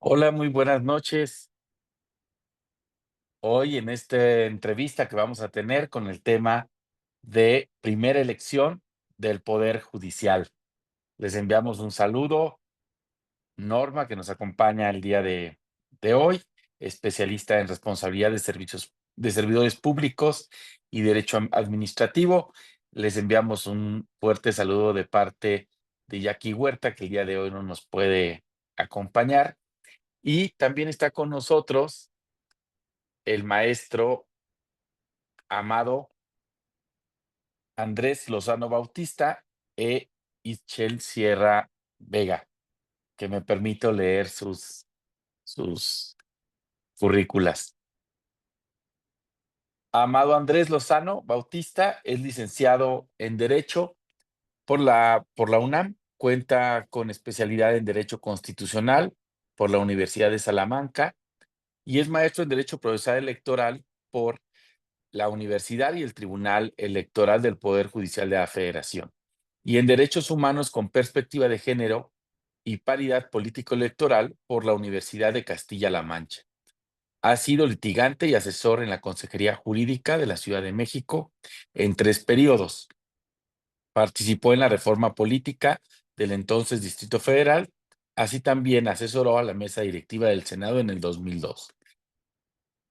Hola, muy buenas noches. Hoy en esta entrevista que vamos a tener con el tema de primera elección del Poder Judicial. Les enviamos un saludo, Norma, que nos acompaña el día de hoy, especialista en responsabilidad de servicios de servidores públicos y derecho administrativo. Les enviamos un fuerte saludo de parte de Jackie Huerta, que el día de hoy no nos puede acompañar. Y también está con nosotros el maestro amado Andrés Lozano Bautista e Itchel Sierra Vega, que me permito leer sus currículas. Amado Andrés Lozano Bautista es licenciado en Derecho por la UNAM, cuenta con especialidad en Derecho Constitucional por la Universidad de Salamanca y es maestro en Derecho Procesal Electoral por la Universidad y el Tribunal Electoral del Poder Judicial de la Federación, y en Derechos Humanos con Perspectiva de Género y Paridad Político-Electoral por la Universidad de Castilla-La Mancha. Ha sido litigante y asesor en la Consejería Jurídica de la Ciudad de México en 3 periodos. Participó en la reforma política del entonces Distrito Federal, así también asesoró a la mesa directiva del Senado en el 2002.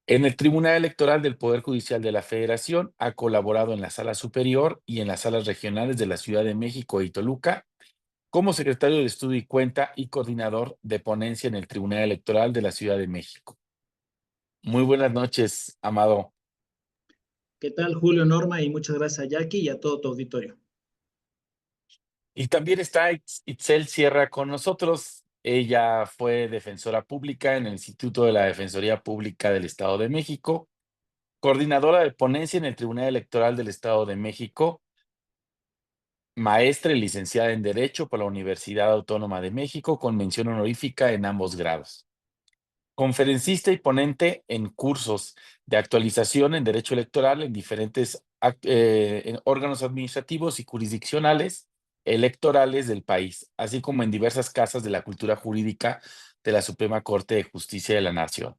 En el Tribunal Electoral del Poder Judicial de la Federación ha colaborado en la Sala Superior y en las salas regionales de la Ciudad de México y Toluca como secretario de Estudio y Cuenta y coordinador de ponencia en el Tribunal Electoral de la Ciudad de México. Muy buenas noches, Amado. ¿Qué tal, Julio, Norma? Y muchas gracias a Jackie y a todo tu auditorio. Y también está Itzel Sierra con nosotros. Ella fue defensora pública en el Instituto de la Defensoría Pública del Estado de México, coordinadora de ponencia en el Tribunal Electoral del Estado de México, maestra y licenciada en Derecho por la Universidad Autónoma de México, con mención honorífica en ambos grados. Conferencista y ponente en cursos de actualización en Derecho Electoral en diferentes en órganos administrativos y jurisdiccionales electorales del país, así como en diversas casas de la cultura jurídica de la Suprema Corte de Justicia de la Nación.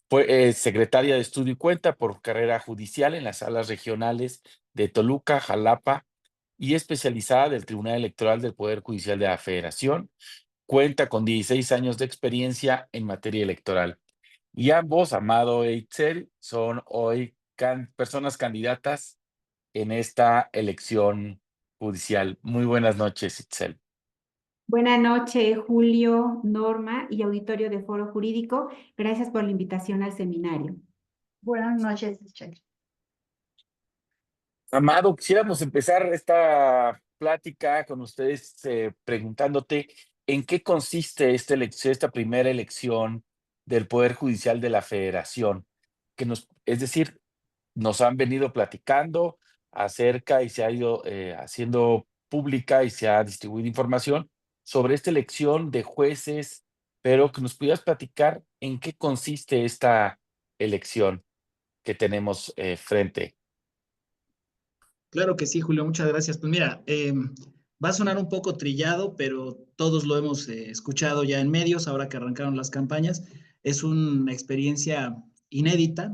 Fue secretaria de Estudio y Cuenta por carrera judicial en las salas regionales de Toluca, Jalapa, y especializada del Tribunal Electoral del Poder Judicial de la Federación. Cuenta con 16 años de experiencia en materia electoral. Y ambos, Amado e Itzel, son hoy personas candidatas en esta elección judicial. Muy buenas noches, Itzel. Buenas noches, Julio, Norma y auditorio de Foro Jurídico. Gracias por la invitación al seminario. Buenas noches, Michelle. Amado, quisiéramos empezar esta plática con ustedes preguntándote en qué consiste esta primera elección del Poder Judicial de la Federación, es decir, nos han venido platicando acerca y se ha ido haciendo pública y se ha distribuido información sobre esta elección de jueces, pero que nos pudieras platicar en qué consiste esta elección que tenemos frente. Claro que sí, Julio, muchas gracias. Pues mira, va a sonar un poco trillado, pero todos lo hemos escuchado ya en medios, ahora que arrancaron las campañas. Es una experiencia inédita,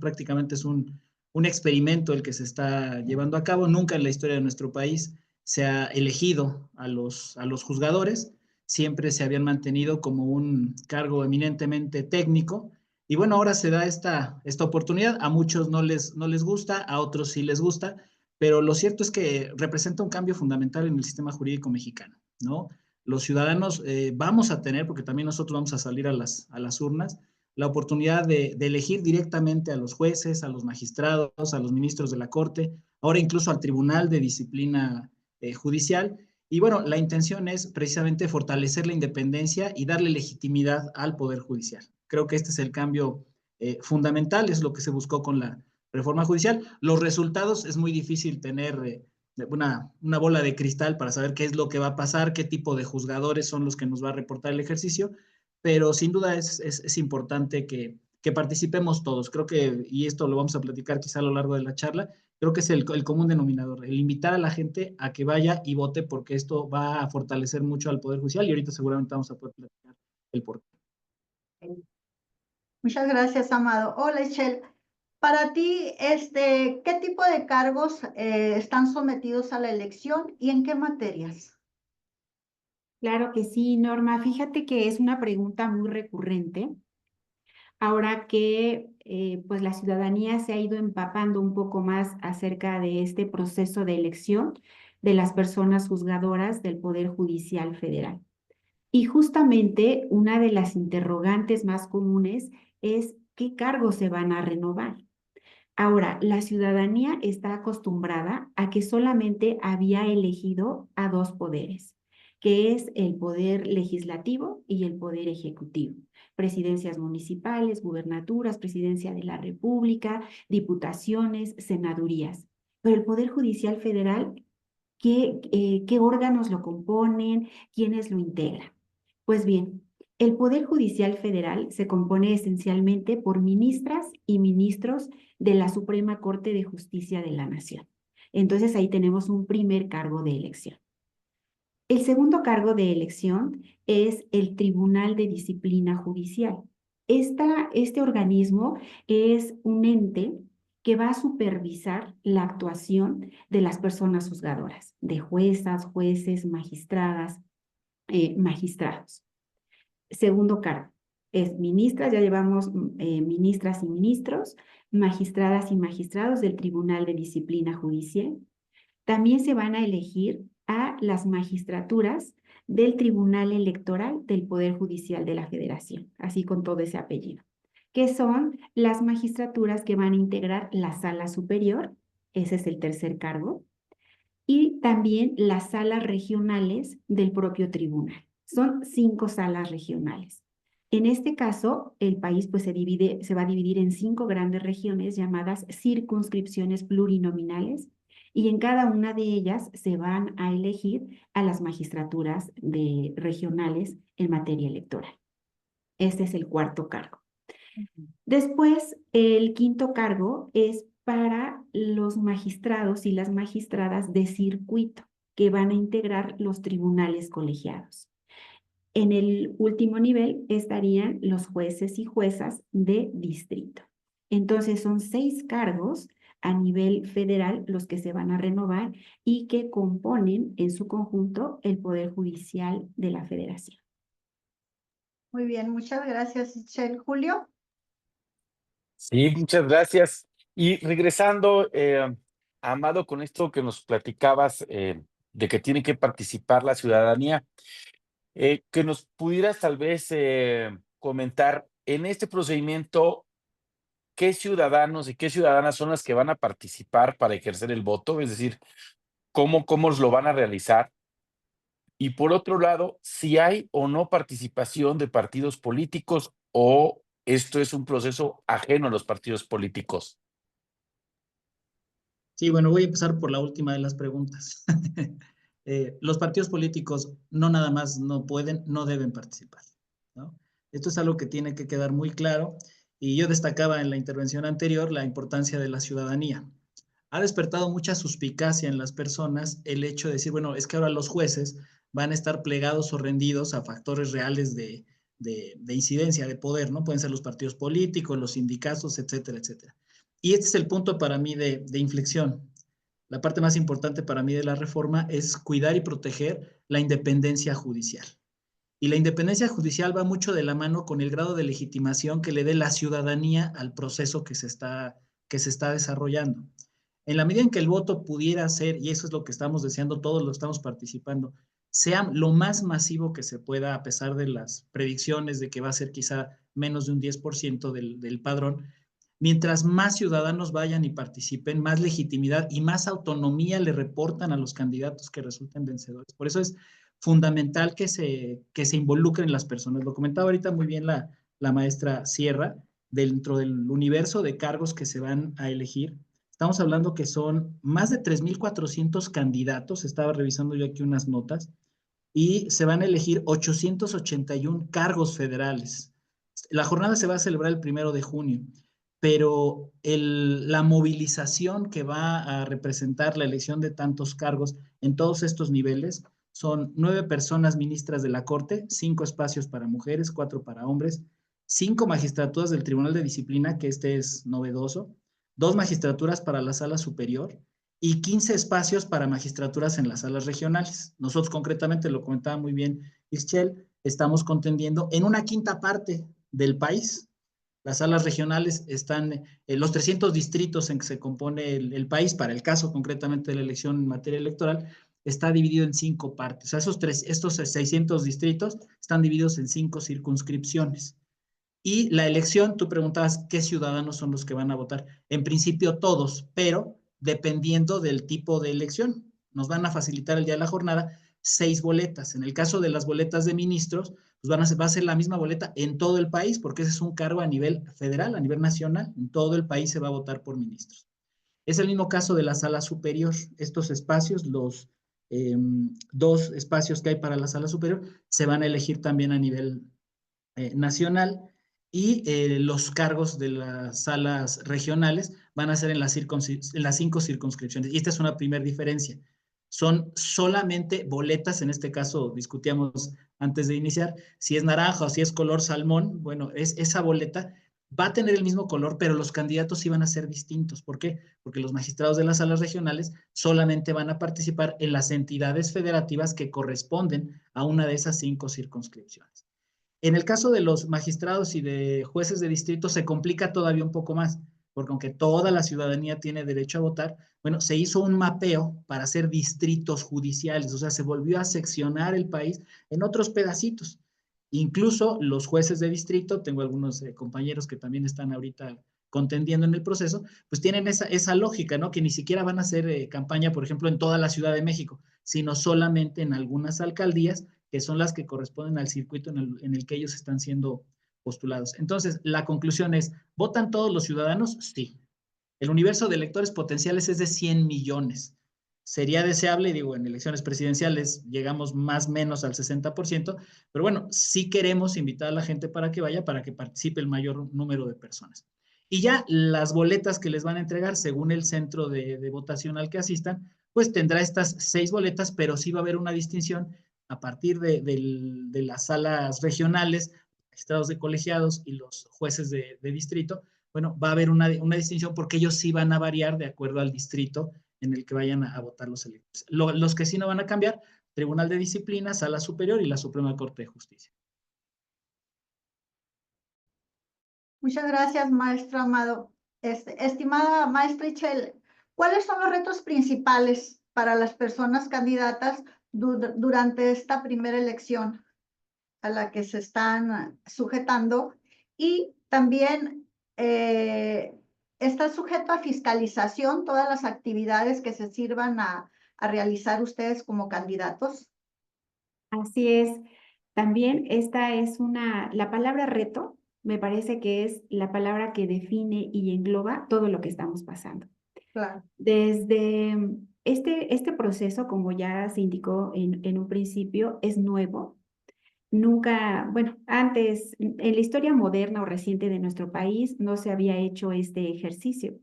prácticamente es un experimento el que se está llevando a cabo. Nunca en la historia de nuestro país se ha elegido a los juzgadores, siempre se habían mantenido como un cargo eminentemente técnico. Y bueno, ahora se da esta oportunidad. A muchos no les gusta, a otros sí les gusta, pero lo cierto es que representa un cambio fundamental en el sistema jurídico mexicano, ¿no? Los ciudadanos vamos a tener, porque también nosotros vamos a salir a las urnas, la oportunidad de elegir directamente a los jueces, a los magistrados, a los ministros de la Corte, ahora incluso al Tribunal de Disciplina Judicial. Y bueno, la intención es precisamente fortalecer la independencia y darle legitimidad al Poder Judicial. Creo que este es el cambio fundamental, es lo que se buscó con la reforma judicial. Los resultados es muy difícil tener una bola de cristal para saber qué es lo que va a pasar, qué tipo de juzgadores son los que nos va a reportar el ejercicio, pero sin duda es importante que participemos todos. Creo que, y esto lo vamos a platicar quizá a lo largo de la charla, creo que es el común denominador, el invitar a la gente a que vaya y vote porque esto va a fortalecer mucho al Poder Judicial y ahorita seguramente vamos a poder platicar el por qué. Muchas gracias, Amado. Hola, Ischel. Para ti, ¿qué tipo de cargos están sometidos a la elección y en qué materias? Claro que sí, Norma. Fíjate que es una pregunta muy recurrente. Ahora que pues la ciudadanía se ha ido empapando un poco más acerca de este proceso de elección de las personas juzgadoras del Poder Judicial Federal. Y justamente una de las interrogantes más comunes es qué cargos se van a renovar. Ahora, la ciudadanía está acostumbrada a que solamente había elegido a dos poderes, que es el poder legislativo y el poder ejecutivo. Presidencias municipales, gubernaturas, presidencia de la República, diputaciones, senadurías. Pero el Poder Judicial Federal, ¿qué órganos lo componen? ¿Quiénes lo integran? Pues bien, el Poder Judicial Federal se compone esencialmente por ministras y ministros de la Suprema Corte de Justicia de la Nación. Entonces ahí tenemos un primer cargo de elección. El segundo cargo de elección es el Tribunal de Disciplina Judicial. Este organismo es un ente que va a supervisar la actuación de las personas juzgadoras, de juezas, jueces, magistradas, magistrados. Segundo cargo es ministras, ya llevamos ministras y ministros, magistradas y magistrados del Tribunal de Disciplina Judicial. También se van a elegir a las magistraturas del Tribunal Electoral del Poder Judicial de la Federación, así con todo ese apellido, que son las magistraturas que van a integrar la Sala Superior, ese es el tercer cargo, y también las salas regionales del propio tribunal. Son 5 salas regionales. En este caso, el país pues, se va a dividir en 5 grandes regiones llamadas circunscripciones plurinominales, y en cada una de ellas se van a elegir a las magistraturas regionales en materia electoral. Este es el cuarto cargo. Después, el quinto cargo es para los magistrados y las magistradas de circuito que van a integrar los tribunales colegiados. En el último nivel estarían los jueces y juezas de distrito. Entonces son 6 cargos a nivel federal los que se van a renovar y que componen en su conjunto el Poder Judicial de la Federación. Muy bien, muchas gracias, Ischel. Julio. Sí, muchas gracias. Y regresando, Amado, con esto que nos platicabas de que tiene que participar la ciudadanía, que nos pudieras tal vez comentar en este procedimiento qué ciudadanos y qué ciudadanas son las que van a participar para ejercer el voto, es decir, cómo lo van a realizar. Y por otro lado, si hay o no participación de partidos políticos o esto es un proceso ajeno a los partidos políticos. Sí, bueno, voy a empezar por la última de las preguntas. Los partidos políticos no nada más no pueden, no deben participar, ¿no? Esto es algo que tiene que quedar muy claro y yo destacaba en la intervención anterior la importancia de la ciudadanía. Ha despertado mucha suspicacia en las personas el hecho de decir, bueno, es que ahora los jueces van a estar plegados o rendidos a factores reales de incidencia, de poder, ¿no? Pueden ser los partidos políticos, los sindicatos, etcétera, etcétera. Y este es el punto para mí de inflexión. La parte más importante para mí de la reforma es cuidar y proteger la independencia judicial. Y la independencia judicial va mucho de la mano con el grado de legitimación que le dé la ciudadanía al proceso que se está desarrollando. En la medida en que el voto pudiera ser, y eso es lo que estamos deseando, todos lo estamos participando, sea lo más masivo que se pueda, a pesar de las predicciones de que va a ser quizá menos de un 10% del padrón, mientras más ciudadanos vayan y participen, más legitimidad y más autonomía le reportan a los candidatos que resulten vencedores. Por eso es fundamental que se involucren las personas. Lo comentaba ahorita muy bien la maestra Sierra, dentro del universo de cargos que se van a elegir. Estamos hablando que son más de 3,400 candidatos, estaba revisando yo aquí unas notas, y se van a elegir 881 cargos federales. La jornada se va a celebrar el 1 de junio, pero la movilización que va a representar la elección de tantos cargos en todos estos niveles son 9 personas ministras de la Corte, 5 espacios para mujeres, 4 para hombres, 5 magistraturas del Tribunal de Disciplina, que este es novedoso, 2 magistraturas para la Sala Superior y 15 espacios para magistraturas en las salas regionales. Nosotros concretamente, lo comentaba muy bien Ischel, estamos contendiendo en una quinta parte del país. Las salas regionales están, los 300 distritos en que se compone el país, para el caso concretamente de la elección en materia electoral, está dividido en 5 partes. O sea, estos 600 distritos están divididos en 5 circunscripciones. Y la elección, tú preguntabas qué ciudadanos son los que van a votar. En principio todos, pero dependiendo del tipo de elección. Nos van a facilitar el día de la jornada 6 boletas. En el caso de las boletas de ministros, pues va a ser la misma boleta en todo el país, porque ese es un cargo a nivel federal, a nivel nacional. En todo el país se va a votar por ministros. Es el mismo caso de la sala superior. Estos espacios, los 2 espacios que hay para la sala superior, se van a elegir también a nivel nacional, y los cargos de las salas regionales van a ser en las 5 circunscripciones. Y esta es una primera diferencia. Son solamente boletas, en este caso discutíamos antes de iniciar, si es naranja o si es color salmón, bueno, esa boleta va a tener el mismo color, pero los candidatos sí van a ser distintos. ¿Por qué? Porque los magistrados de las salas regionales solamente van a participar en las entidades federativas que corresponden a una de esas 5 circunscripciones. En el caso de los magistrados y de jueces de distrito se complica todavía un poco más, porque aunque toda la ciudadanía tiene derecho a votar, bueno, se hizo un mapeo para hacer distritos judiciales, o sea, se volvió a seccionar el país en otros pedacitos. Incluso los jueces de distrito, tengo algunos compañeros que también están ahorita contendiendo en el proceso, pues tienen esa lógica, ¿no? Que ni siquiera van a hacer campaña, por ejemplo, en toda la Ciudad de México, sino solamente en algunas alcaldías que son las que corresponden al circuito en el que ellos están siendo postulados. Entonces, la conclusión es, ¿votan todos los ciudadanos? Sí. El universo de electores potenciales es de 100 millones. Sería deseable, digo, en elecciones presidenciales llegamos más o menos al 60%, pero bueno, sí queremos invitar a la gente para que vaya, para que participe el mayor número de personas. Y ya las boletas que les van a entregar, según el centro de votación al que asistan, pues tendrá estas 6 boletas, pero sí va a haber una distinción a partir de las salas regionales, magistrados de colegiados y los jueces de distrito. Bueno, va a haber una distinción porque ellos sí van a variar de acuerdo al distrito en el que vayan a votar los electores. Los que sí no van a cambiar, Tribunal de Disciplina, Sala Superior y la Suprema Corte de Justicia. Muchas gracias, maestro Amado. Estimada maestra Ischel, ¿cuáles son los retos principales para las personas candidatas durante esta primera elección a la que se están sujetando? Y también está sujeto a fiscalización todas las actividades que se sirvan a realizar ustedes como candidatos. Así es. También esta es la palabra reto, me parece que es la palabra que define y engloba todo lo que estamos pasando. Claro. Desde este proceso, como ya se indicó en un principio, es nuevo. Nunca, bueno, antes, en la historia moderna o reciente de nuestro país, no se había hecho este ejercicio.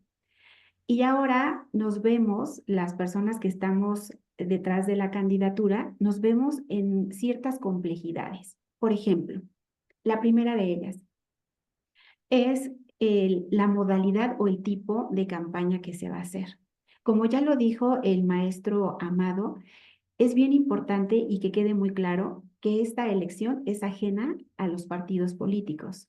Y ahora nos vemos, las personas que estamos detrás de la candidatura, nos vemos en ciertas complejidades. Por ejemplo, la primera de ellas es la modalidad o el tipo de campaña que se va a hacer. Como ya lo dijo el maestro Amado, es bien importante y que quede muy claro que esta elección es ajena a los partidos políticos.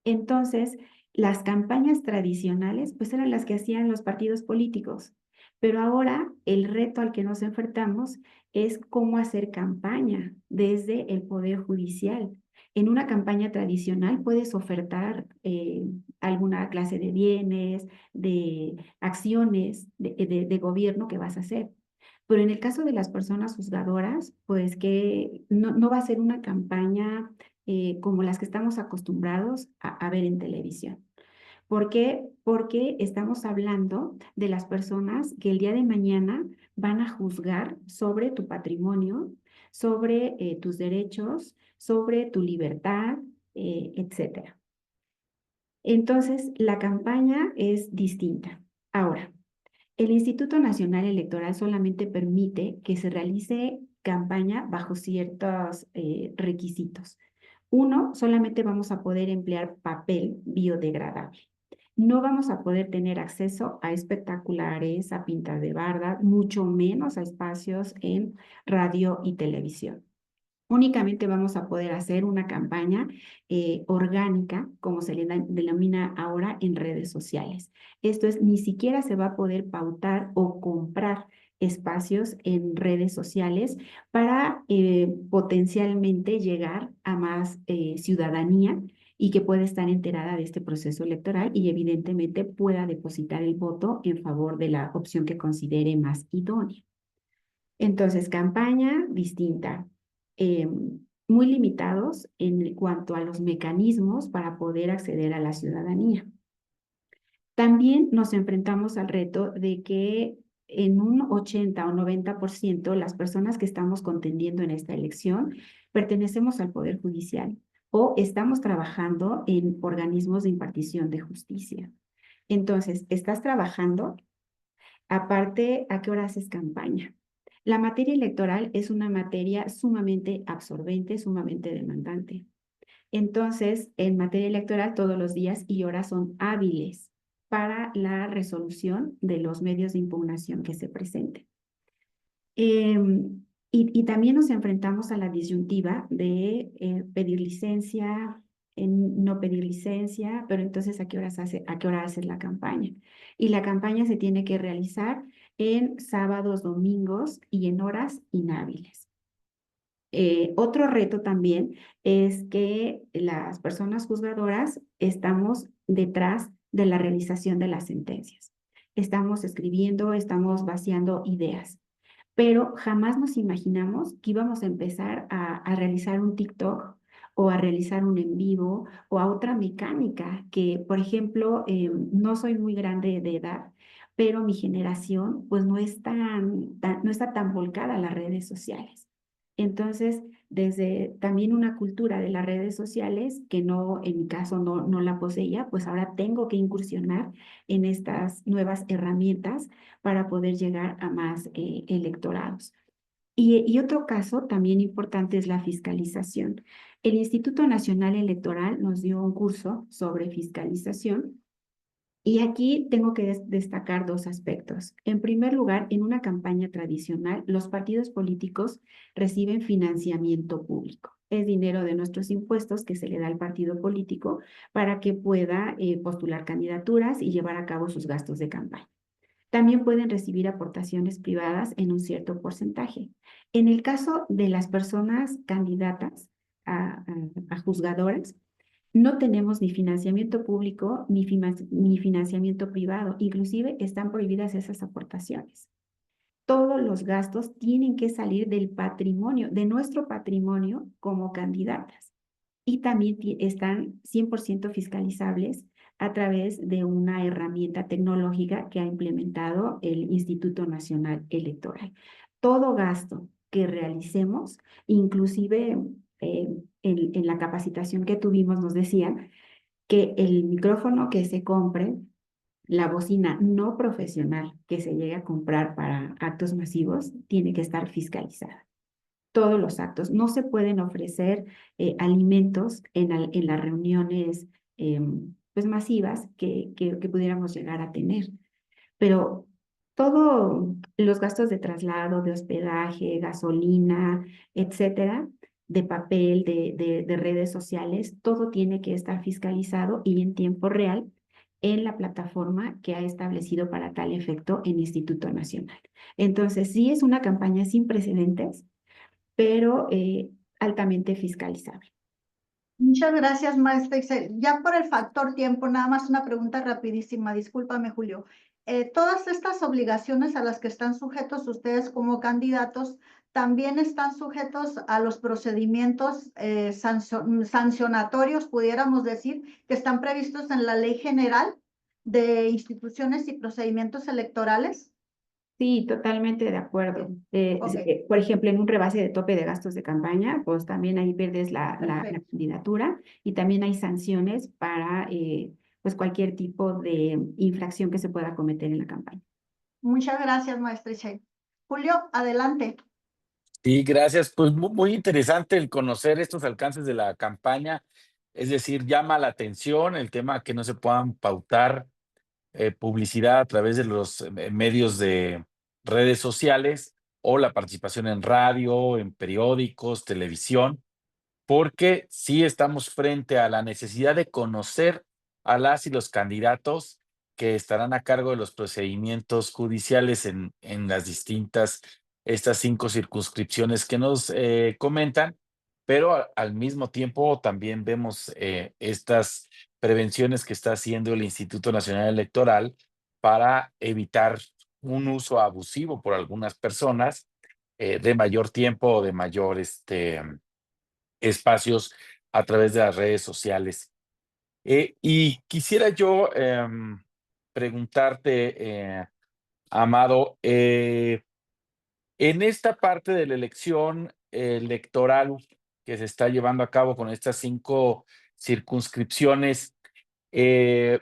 Entonces, las campañas tradicionales, pues eran las que hacían los partidos políticos. Pero ahora el reto al que nos enfrentamos es cómo hacer campaña desde el Poder Judicial. En una campaña tradicional puedes ofertar alguna clase de bienes, de acciones de gobierno que vas a hacer. Pero en el caso de las personas juzgadoras, pues que no va a ser una campaña como las que estamos acostumbrados a ver en televisión. ¿Por qué? Porque estamos hablando de las personas que el día de mañana van a juzgar sobre tu patrimonio, sobre tus derechos, sobre tu libertad, etcétera. Entonces, la campaña es distinta. Ahora, el Instituto Nacional Electoral solamente permite que se realice campaña bajo ciertos requisitos. Uno, solamente vamos a poder emplear papel biodegradable. No vamos a poder tener acceso a espectaculares, a pintas de barda, mucho menos a espacios en radio y televisión. Únicamente vamos a poder hacer una campaña orgánica, como se le denomina ahora en redes sociales. Esto es, ni siquiera se va a poder pautar o comprar espacios en redes sociales para potencialmente llegar a más ciudadanía y que pueda estar enterada de este proceso electoral y evidentemente pueda depositar el voto en favor de la opción que considere más idónea. Entonces, campaña distinta, muy limitados en cuanto a los mecanismos para poder acceder a la ciudadanía. También nos enfrentamos al reto de que en un 80 o 90% las personas que estamos contendiendo en esta elección pertenecemos al Poder Judicial o estamos trabajando en organismos de impartición de justicia. Entonces, ¿estás trabajando? Aparte, ¿a qué hora haces campaña? La materia electoral es una materia sumamente absorbente, sumamente demandante. Entonces, en materia electoral, todos los días y horas son hábiles para la resolución de los medios de impugnación que se presenten. Y también nos enfrentamos a la disyuntiva de pedir licencia, no pedir licencia, pero entonces ¿a qué hora haces la campaña? Y la campaña se tiene que realizar en sábados, domingos y en horas inhábiles. Otro reto también es que las personas juzgadoras estamos detrás de la realización de las sentencias. Estamos escribiendo, estamos vaciando ideas, pero jamás nos imaginamos que íbamos a empezar a realizar un TikTok o a realizar un en vivo o a otra mecánica que, por ejemplo, no soy muy grande de edad, pero mi generación pues no está tan volcada a las redes sociales. Entonces, desde también una cultura de las redes sociales, que no, en mi caso no la poseía, pues ahora tengo que incursionar en estas nuevas herramientas para poder llegar a más electorados. Y otro caso también importante es la fiscalización. El Instituto Nacional Electoral nos dio un curso sobre fiscalización y aquí tengo que destacar dos aspectos. En primer lugar, en una campaña tradicional, los partidos políticos reciben financiamiento público. Es dinero de nuestros impuestos que se le da al partido político para que pueda postular candidaturas y llevar a cabo sus gastos de campaña. También pueden recibir aportaciones privadas en un cierto porcentaje. En el caso de las personas candidatas a juzgadoras, no tenemos ni financiamiento público ni financiamiento privado. Inclusive están prohibidas esas aportaciones. Todos los gastos tienen que salir del patrimonio, de nuestro patrimonio como candidatas. Y también están 100% fiscalizables a través de una herramienta tecnológica que ha implementado el Instituto Nacional Electoral. Todo gasto que realicemos, inclusive en la capacitación que tuvimos nos decían que el micrófono que se compre, la bocina no profesional que se llegue a comprar para actos masivos, tiene que estar fiscalizada. Todos los actos. No se pueden ofrecer alimentos en las reuniones pues masivas que pudiéramos llegar a tener. Pero todos los gastos de traslado, de hospedaje, gasolina, etcétera, de papel, de redes sociales, todo tiene que estar fiscalizado y en tiempo real en la plataforma que ha establecido para tal efecto el Instituto Nacional. Entonces, sí es una campaña sin precedentes, pero altamente fiscalizable. Muchas gracias, maestra Ixel. Ya por el factor tiempo, nada más una pregunta rapidísima. Discúlpame, Julio. Todas estas obligaciones a las que están sujetos ustedes como candidatos, ¿también están sujetos a los procedimientos sancionatorios, pudiéramos decir, que están previstos en la Ley General de Instituciones y Procedimientos Electorales? Sí, totalmente de acuerdo. Okay. Por ejemplo, en un rebase de tope de gastos de campaña, pues también ahí pierdes la candidatura y también hay sanciones para pues cualquier tipo de infracción que se pueda cometer en la campaña. Muchas gracias, maestra Ixel. Julio, adelante. Sí, gracias. Pues muy interesante el conocer estos alcances de la campaña. Es decir, llama la atención el tema que no se puedan pautar publicidad a través de los medios de redes sociales o la participación en radio, en periódicos, televisión, porque sí estamos frente a la necesidad de conocer a las y los candidatos que estarán a cargo de los procedimientos judiciales en las distintas, estas 5 circunscripciones que nos comentan, pero al mismo tiempo también vemos estas prevenciones que está haciendo el Instituto Nacional Electoral para evitar un uso abusivo por algunas personas de mayor tiempo o de mayor espacios a través de las redes sociales. Y quisiera yo preguntarte, Amado, en esta parte de la elección electoral que se está llevando a cabo con estas 5 circunscripciones, eh,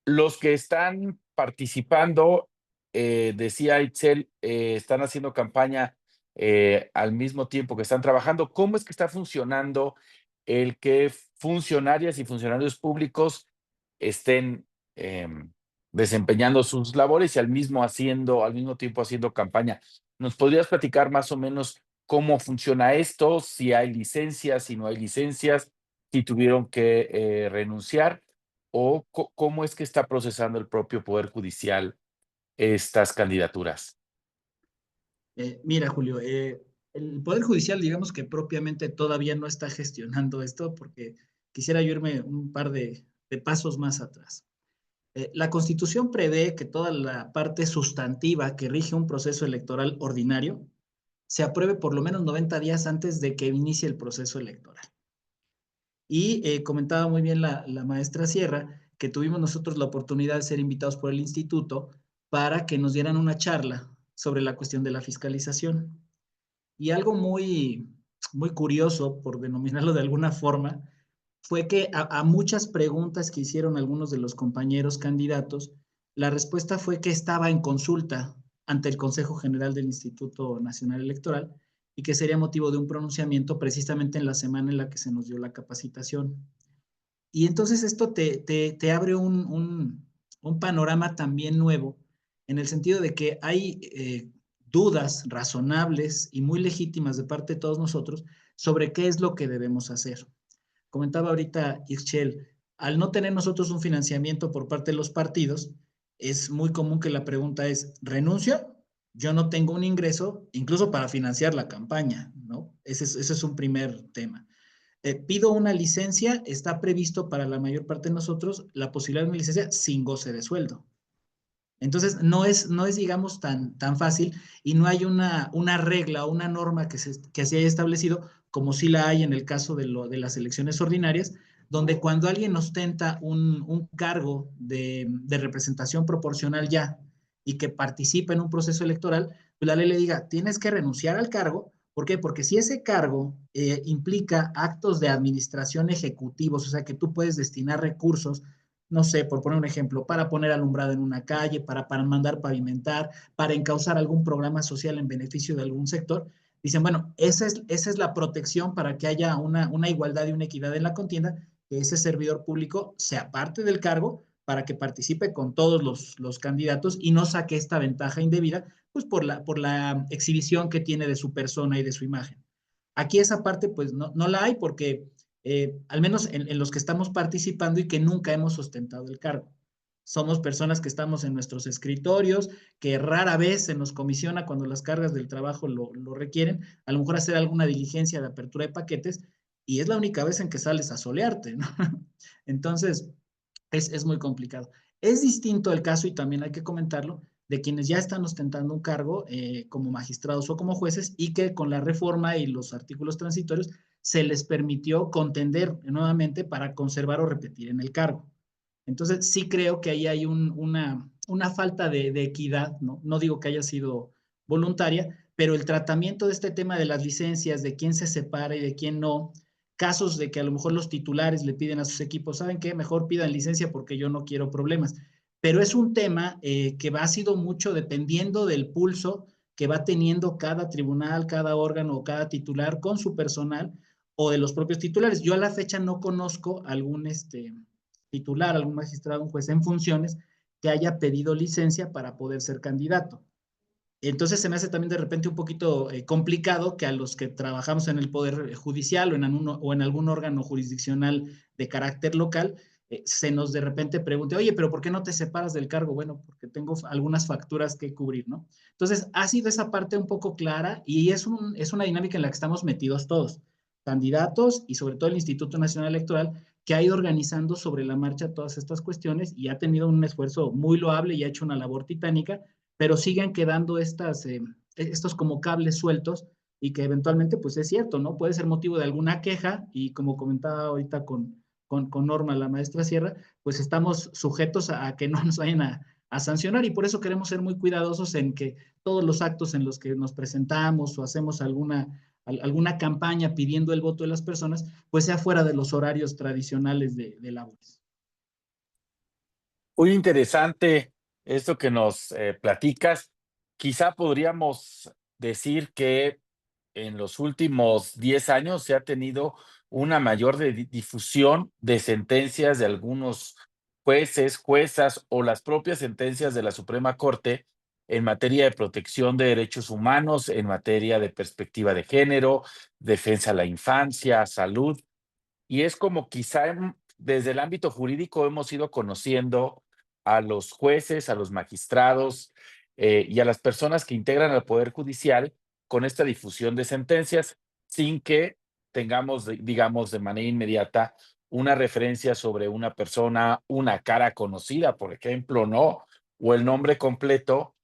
los que están participando, decía Itzel, están haciendo campaña al mismo tiempo que están trabajando. ¿Cómo es que está funcionando el que funcionarias y funcionarios públicos estén desempeñando sus labores y al mismo tiempo haciendo campaña? ¿Nos podrías platicar más o menos cómo funciona esto? Si hay licencias, si no hay licencias, si tuvieron que renunciar o cómo es que está procesando el propio Poder Judicial estas candidaturas. Mira, Julio, el Poder Judicial, digamos que propiamente todavía no está gestionando esto, porque quisiera yo irme un par de pasos más atrás. La Constitución prevé que toda la parte sustantiva que rige un proceso electoral ordinario se apruebe por lo menos 90 días antes de que inicie el proceso electoral. Y comentaba muy bien la maestra Sierra que tuvimos nosotros la oportunidad de ser invitados por el instituto para que nos dieran una charla sobre la cuestión de la fiscalización. Y algo muy curioso, por denominarlo de alguna forma, fue que a muchas preguntas que hicieron algunos de los compañeros candidatos, la respuesta fue que estaba en consulta ante el Consejo General del Instituto Nacional Electoral y que sería motivo de un pronunciamiento precisamente en la semana en la que se nos dio la capacitación. Y entonces esto te abre un panorama también nuevo, en el sentido de que hay dudas razonables y muy legítimas de parte de todos nosotros sobre qué es lo que debemos hacer. Comentaba ahorita Ixchel, al no tener nosotros un financiamiento por parte de los partidos, es muy común que la pregunta es, ¿renuncio? Yo no tengo un ingreso, incluso para financiar la campaña, ¿no? Ese es un primer tema. Pido una licencia, está previsto para la mayor parte de nosotros la posibilidad de una licencia sin goce de sueldo. Entonces, no es digamos, tan fácil y no hay una regla o una norma que se haya establecido, como sí la hay en el caso de las elecciones ordinarias, donde cuando alguien ostenta un cargo de representación proporcional ya y que participa en un proceso electoral, pues la ley le diga, tienes que renunciar al cargo. ¿Por qué? Porque si ese cargo implica actos de administración ejecutivos, o sea, que tú puedes destinar recursos, no sé, por poner un ejemplo, para poner alumbrado en una calle, para mandar pavimentar, para encauzar algún programa social en beneficio de algún sector, dicen, bueno, esa es la protección para que haya una igualdad y una equidad en la contienda, que ese servidor público se aparte del cargo para que participe con todos los candidatos y no saque esta ventaja indebida, pues por la exhibición que tiene de su persona y de su imagen. Aquí esa parte pues no la hay porque al menos en los que estamos participando y que nunca hemos ostentado el cargo. Somos personas que estamos en nuestros escritorios, que rara vez se nos comisiona cuando las cargas del trabajo lo requieren, a lo mejor hacer alguna diligencia de apertura de paquetes, y es la única vez en que sales a solearte, ¿no? Entonces, es muy complicado. Es distinto el caso, y también hay que comentarlo, de quienes ya están ostentando un cargo como magistrados o como jueces y que con la reforma y los artículos transitorios se les permitió contender nuevamente para conservar o repetir en el cargo. Entonces, sí creo que ahí hay una falta de equidad, ¿no? No digo que haya sido voluntaria, pero el tratamiento de este tema de las licencias, de quién se separa y de quién no, casos de que a lo mejor los titulares le piden a sus equipos, ¿saben qué? Mejor pidan licencia porque yo no quiero problemas. Pero es un tema que ha sido mucho dependiendo del pulso que va teniendo cada tribunal, cada órgano o cada titular con su personal o de los propios titulares. Yo a la fecha no conozco algún titular, algún magistrado, un juez en funciones que haya pedido licencia para poder ser candidato. Entonces se me hace también de repente un poquito complicado que a los que trabajamos en el Poder Judicial o en algún órgano jurisdiccional de carácter local, se nos de repente pregunte, oye, pero ¿por qué no te separas del cargo? Bueno, porque tengo algunas facturas que cubrir, ¿no? Entonces ha sido esa parte un poco clara y es una dinámica en la que estamos metidos todos, candidatos y sobre todo el Instituto Nacional Electoral, que ha ido organizando sobre la marcha todas estas cuestiones y ha tenido un esfuerzo muy loable y ha hecho una labor titánica, pero siguen quedando estos como cables sueltos y que eventualmente, pues es cierto, ¿no? Puede ser motivo de alguna queja y como comentaba ahorita con Norma, la maestra Sierra, pues estamos sujetos a que no nos vayan a sancionar y por eso queremos ser muy cuidadosos en que todos los actos en los que nos presentamos o hacemos alguna campaña pidiendo el voto de las personas, pues sea fuera de los horarios tradicionales de labores. Muy interesante esto que nos platicas. Quizá podríamos decir que en los últimos 10 años se ha tenido una mayor difusión de sentencias de algunos jueces, juezas o las propias sentencias de la Suprema Corte en materia de protección de derechos humanos, en materia de perspectiva de género, defensa a la infancia, salud. Y es como quizá desde el ámbito jurídico hemos ido conociendo a los jueces, a los magistrados y a las personas que integran al Poder Judicial con esta difusión de sentencias sin que tengamos, digamos, de manera inmediata una referencia sobre una persona, una cara conocida, por ejemplo, ¿no? O el nombre completo.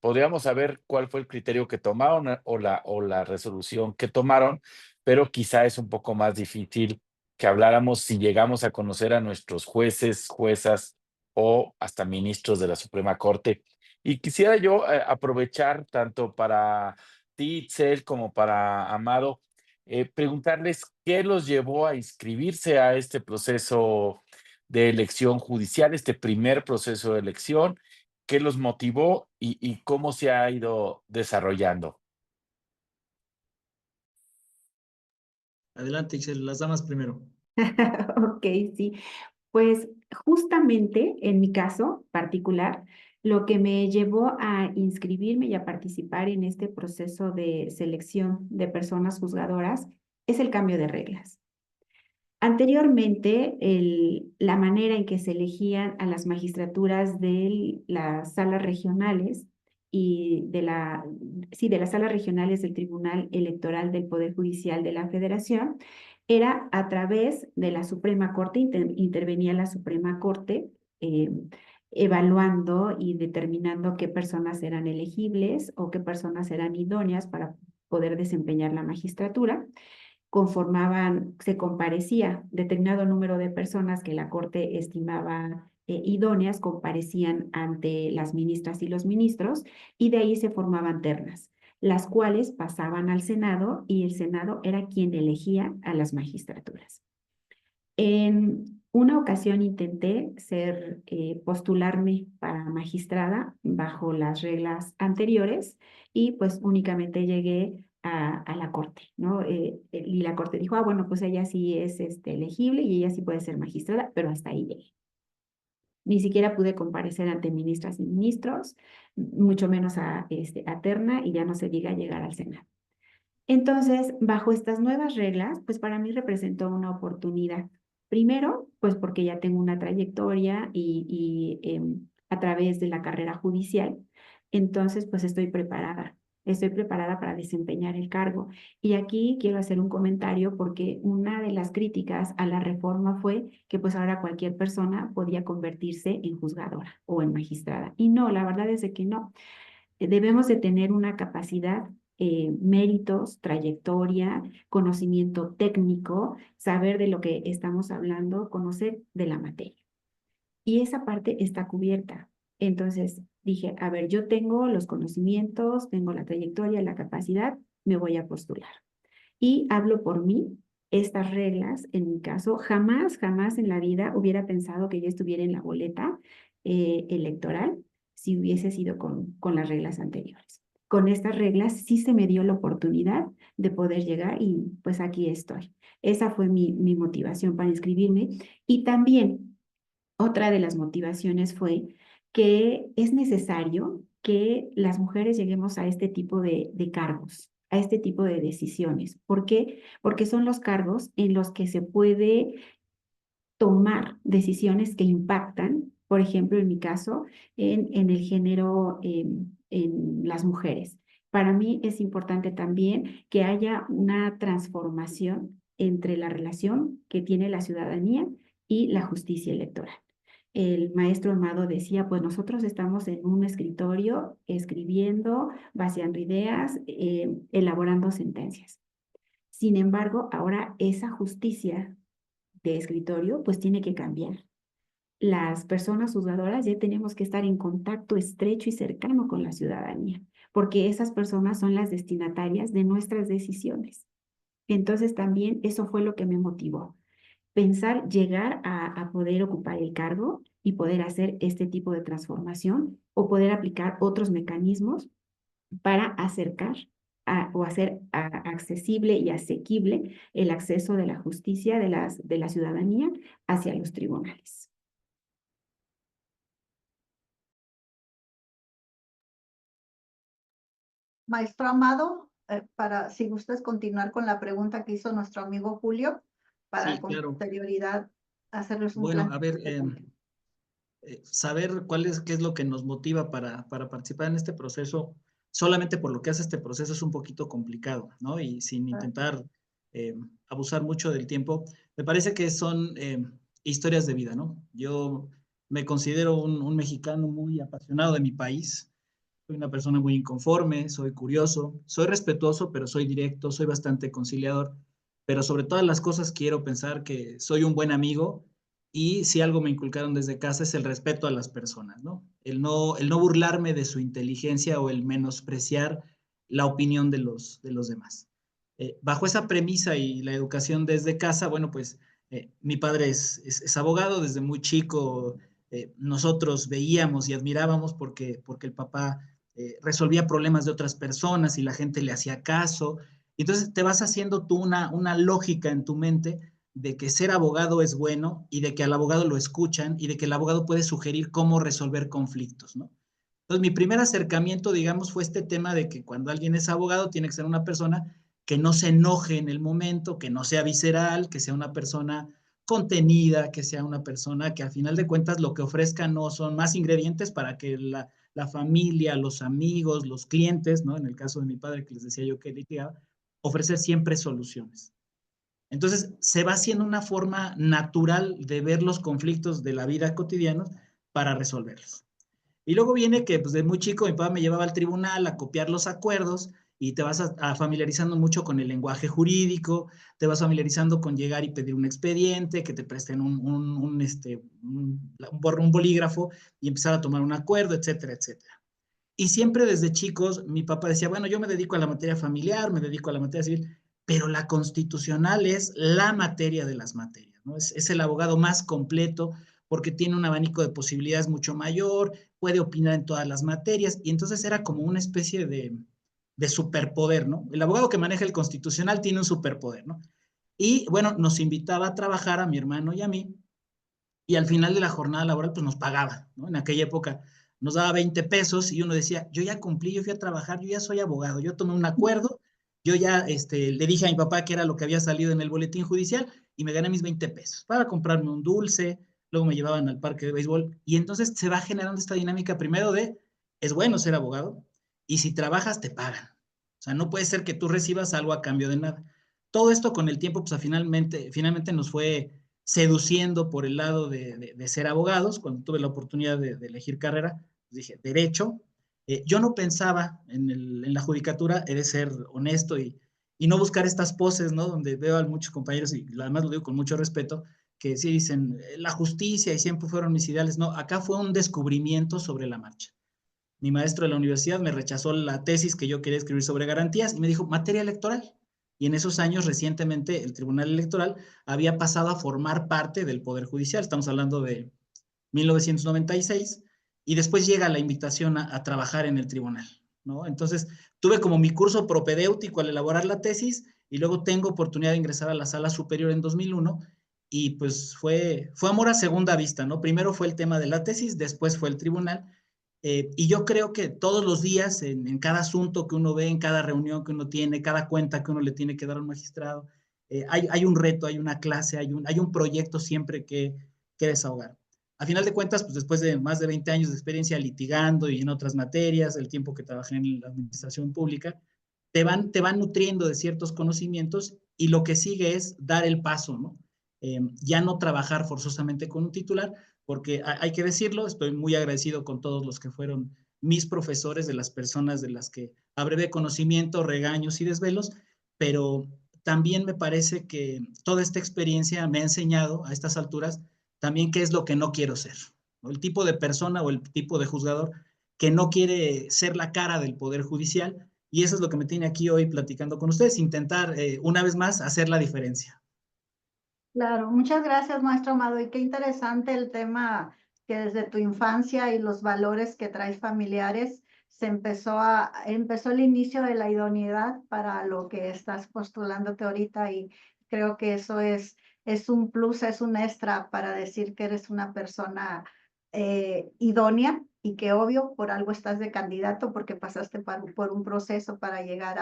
Podríamos saber cuál fue el criterio que tomaron o la resolución que tomaron, pero quizá es un poco más difícil que habláramos si llegamos a conocer a nuestros jueces, juezas o hasta ministros de la Suprema Corte. Y quisiera yo aprovechar tanto para ti, Itzel, como para Amado, preguntarles qué los llevó a inscribirse a este proceso de elección judicial, este primer proceso de elección, qué los motivó y cómo se ha ido desarrollando. Adelante, Ixel, las damas primero. Ok, sí. Pues justamente en mi caso particular, lo que me llevó a inscribirme y a participar en este proceso de selección de personas juzgadoras es el cambio de reglas. Anteriormente, la manera en que se elegían a las magistraturas de las salas regionales y de las salas regionales del Tribunal Electoral del Poder Judicial de la Federación era a través de la Suprema Corte, intervenía la Suprema Corte evaluando y determinando qué personas eran elegibles o qué personas eran idóneas para poder desempeñar la magistratura. Se comparecía determinado número de personas que la Corte estimaba idóneas, comparecían ante las ministras y los ministros, y de ahí se formaban ternas, las cuales pasaban al Senado y el Senado era quien elegía a las magistraturas. En una ocasión intenté postularme para magistrada bajo las reglas anteriores y pues únicamente llegué a la corte, ¿no? Y la corte dijo, bueno, pues ella sí es elegible y ella sí puede ser magistrada, pero hasta ahí llegué. Ni siquiera pude comparecer ante ministras y ministros, mucho menos a terna y ya no se diga llegar al Senado. Entonces, bajo estas nuevas reglas, pues para mí representó una oportunidad. Primero, pues porque ya tengo una trayectoria y a través de la carrera judicial, entonces pues estoy preparada para desempeñar el cargo. Y aquí quiero hacer un comentario porque una de las críticas a la reforma fue que pues ahora cualquier persona podía convertirse en juzgadora o en magistrada. Y no, la verdad es de que no. Debemos de tener una capacidad, méritos, trayectoria, conocimiento técnico, saber de lo que estamos hablando, conocer de la materia. Y esa parte está cubierta. Entonces dije, a ver, yo tengo los conocimientos, tengo la trayectoria, la capacidad, me voy a postular. Y hablo por mí, estas reglas, en mi caso, jamás en la vida hubiera pensado que yo estuviera en la boleta electoral si hubiese sido con las reglas anteriores. con estas reglas sí se me dio la oportunidad de poder llegar y pues aquí estoy. Esa fue mi motivación para inscribirme. Y también otra de las motivaciones fue que es necesario que las mujeres lleguemos a este tipo de cargos, a este tipo de decisiones. ¿Por qué? Porque son los cargos en los que se puede tomar decisiones que impactan, por ejemplo, en mi caso, en el género, en las mujeres. Para mí es importante también que haya una transformación entre la relación que tiene la ciudadanía y la justicia electoral. El maestro Amado decía, pues nosotros estamos en un escritorio escribiendo, vaciando ideas, elaborando sentencias. Sin embargo, ahora esa justicia de escritorio, pues tiene que cambiar. Las personas juzgadoras ya tenemos que estar en contacto estrecho y cercano con la ciudadanía, porque esas personas son las destinatarias de nuestras decisiones. Entonces también eso fue lo que me motivó, pensar llegar a poder ocupar el cargo y poder hacer este tipo de transformación o poder aplicar otros mecanismos para acercar o hacer accesible y asequible el acceso de la justicia de la ciudadanía hacia los tribunales. Maestro Amado, para si gustas continuar con la pregunta que hizo nuestro amigo Julio, para Sí, con claro. posterioridad hacerles un Bueno, plan. a ver, saber qué es lo que nos motiva para participar en este proceso, solamente por lo que hace este proceso es un poquito complicado, ¿no? Y sin intentar eh, abusar mucho del tiempo, me parece que son historias de vida, ¿no? Yo me considero un mexicano muy apasionado de mi país, soy una persona muy inconforme, soy curioso, soy respetuoso, pero soy directo, soy bastante conciliador, pero sobre todas las cosas quiero pensar que soy un buen amigo y si algo me inculcaron desde casa es el respeto a las personas, ¿no? El no burlarme de su inteligencia o el menospreciar la opinión de los demás. Bajo esa premisa y la educación desde casa, bueno, pues mi padre es abogado desde muy chico. Nosotros veíamos y admirábamos porque el papá resolvía problemas de otras personas y la gente le hacía caso. Entonces te vas haciendo tú una lógica en tu mente de que ser abogado es bueno y de que al abogado lo escuchan y de que el abogado puede sugerir cómo resolver conflictos, ¿no? Entonces, mi primer acercamiento, digamos, fue este tema de que cuando alguien es abogado tiene que ser una persona que no se enoje en el momento, que no sea visceral, que sea una persona contenida, que sea una persona que al final de cuentas lo que ofrezca no son más ingredientes para que la familia, los amigos, los clientes, ¿no? En el caso de mi padre que les decía yo que litigaba, ofrecer siempre soluciones. Entonces, se va haciendo una forma natural de ver los conflictos de la vida cotidiana para resolverlos. Y luego viene que pues, de muy chico mi papá me llevaba al tribunal a copiar los acuerdos y te vas familiarizando mucho con el lenguaje jurídico, te vas familiarizando con llegar y pedir un expediente, que te presten un bolígrafo y empezar a tomar un acuerdo, etcétera, etcétera. Y siempre desde chicos mi papá decía, bueno, yo me dedico a la materia familiar, me dedico a la materia civil, pero la constitucional es la materia de las materias, ¿no? Es el abogado más completo porque tiene un abanico de posibilidades mucho mayor, puede opinar en todas las materias, y entonces era como una especie de superpoder, ¿no? El abogado que maneja el constitucional tiene un superpoder, ¿no? Y bueno, nos invitaba a trabajar a mi hermano y a mí, y al final de la jornada laboral, pues nos pagaba, ¿no? En aquella época nos daba 20 pesos y uno decía, yo ya cumplí, yo fui a trabajar, yo ya soy abogado, yo tomé un acuerdo, yo ya le dije a mi papá que era lo que había salido en el boletín judicial y me gané mis 20 pesos para comprarme un dulce, luego me llevaban al parque de béisbol y entonces se va generando esta dinámica primero de, es bueno ser abogado y si trabajas te pagan. O sea, no puede ser que tú recibas algo a cambio de nada. Todo esto con el tiempo, pues finalmente nos fue seduciendo por el lado de ser abogados. Cuando tuve la oportunidad de elegir carrera, dije, derecho. Yo no pensaba en la judicatura, he de ser honesto y no buscar estas poses, ¿no? Donde veo a muchos compañeros, y además lo digo con mucho respeto, que sí dicen la justicia y siempre fueron mis ideales. No, acá fue un descubrimiento sobre la marcha. Mi maestro de la universidad me rechazó la tesis que yo quería escribir sobre garantías y me dijo, materia electoral. Y en esos años, recientemente, el Tribunal Electoral había pasado a formar parte del Poder Judicial. Estamos hablando de 1996. Y después llega la invitación a trabajar en el tribunal. ¿no? Entonces, tuve como mi curso propedéutico al elaborar la tesis y luego tengo oportunidad de ingresar a la sala superior en 2001 y pues fue amor a segunda vista, ¿no? Primero fue el tema de la tesis, después fue el tribunal. Y yo creo que todos los días, en cada asunto que uno ve, en cada reunión que uno tiene, cada cuenta que uno le tiene que dar a un magistrado, hay un reto, hay una clase, hay un proyecto siempre que desahogar. A final de cuentas, pues después de más de 20 años de experiencia litigando y en otras materias, el tiempo que trabajé en la administración pública, te van nutriendo de ciertos conocimientos y lo que sigue es dar el paso, ¿no? Ya no trabajar forzosamente con un titular, porque hay que decirlo, estoy muy agradecido con todos los que fueron mis profesores, de las personas de las que abrevé conocimiento, regaños y desvelos, pero también me parece que toda esta experiencia me ha enseñado a estas alturas también qué es lo que no quiero ser, ¿no? El tipo de persona o el tipo de juzgador que no quiere ser la cara del Poder Judicial, y eso es lo que me tiene aquí hoy platicando con ustedes, intentar una vez más hacer la diferencia. Claro, muchas gracias, maestro Amado. Y qué interesante el tema que desde tu infancia y los valores que traes familiares empezó el inicio de la idoneidad para lo que estás postulándote ahorita y creo que eso es un plus, es un extra para decir que eres una persona idónea y que obvio por algo estás de candidato porque pasaste por un proceso para llegar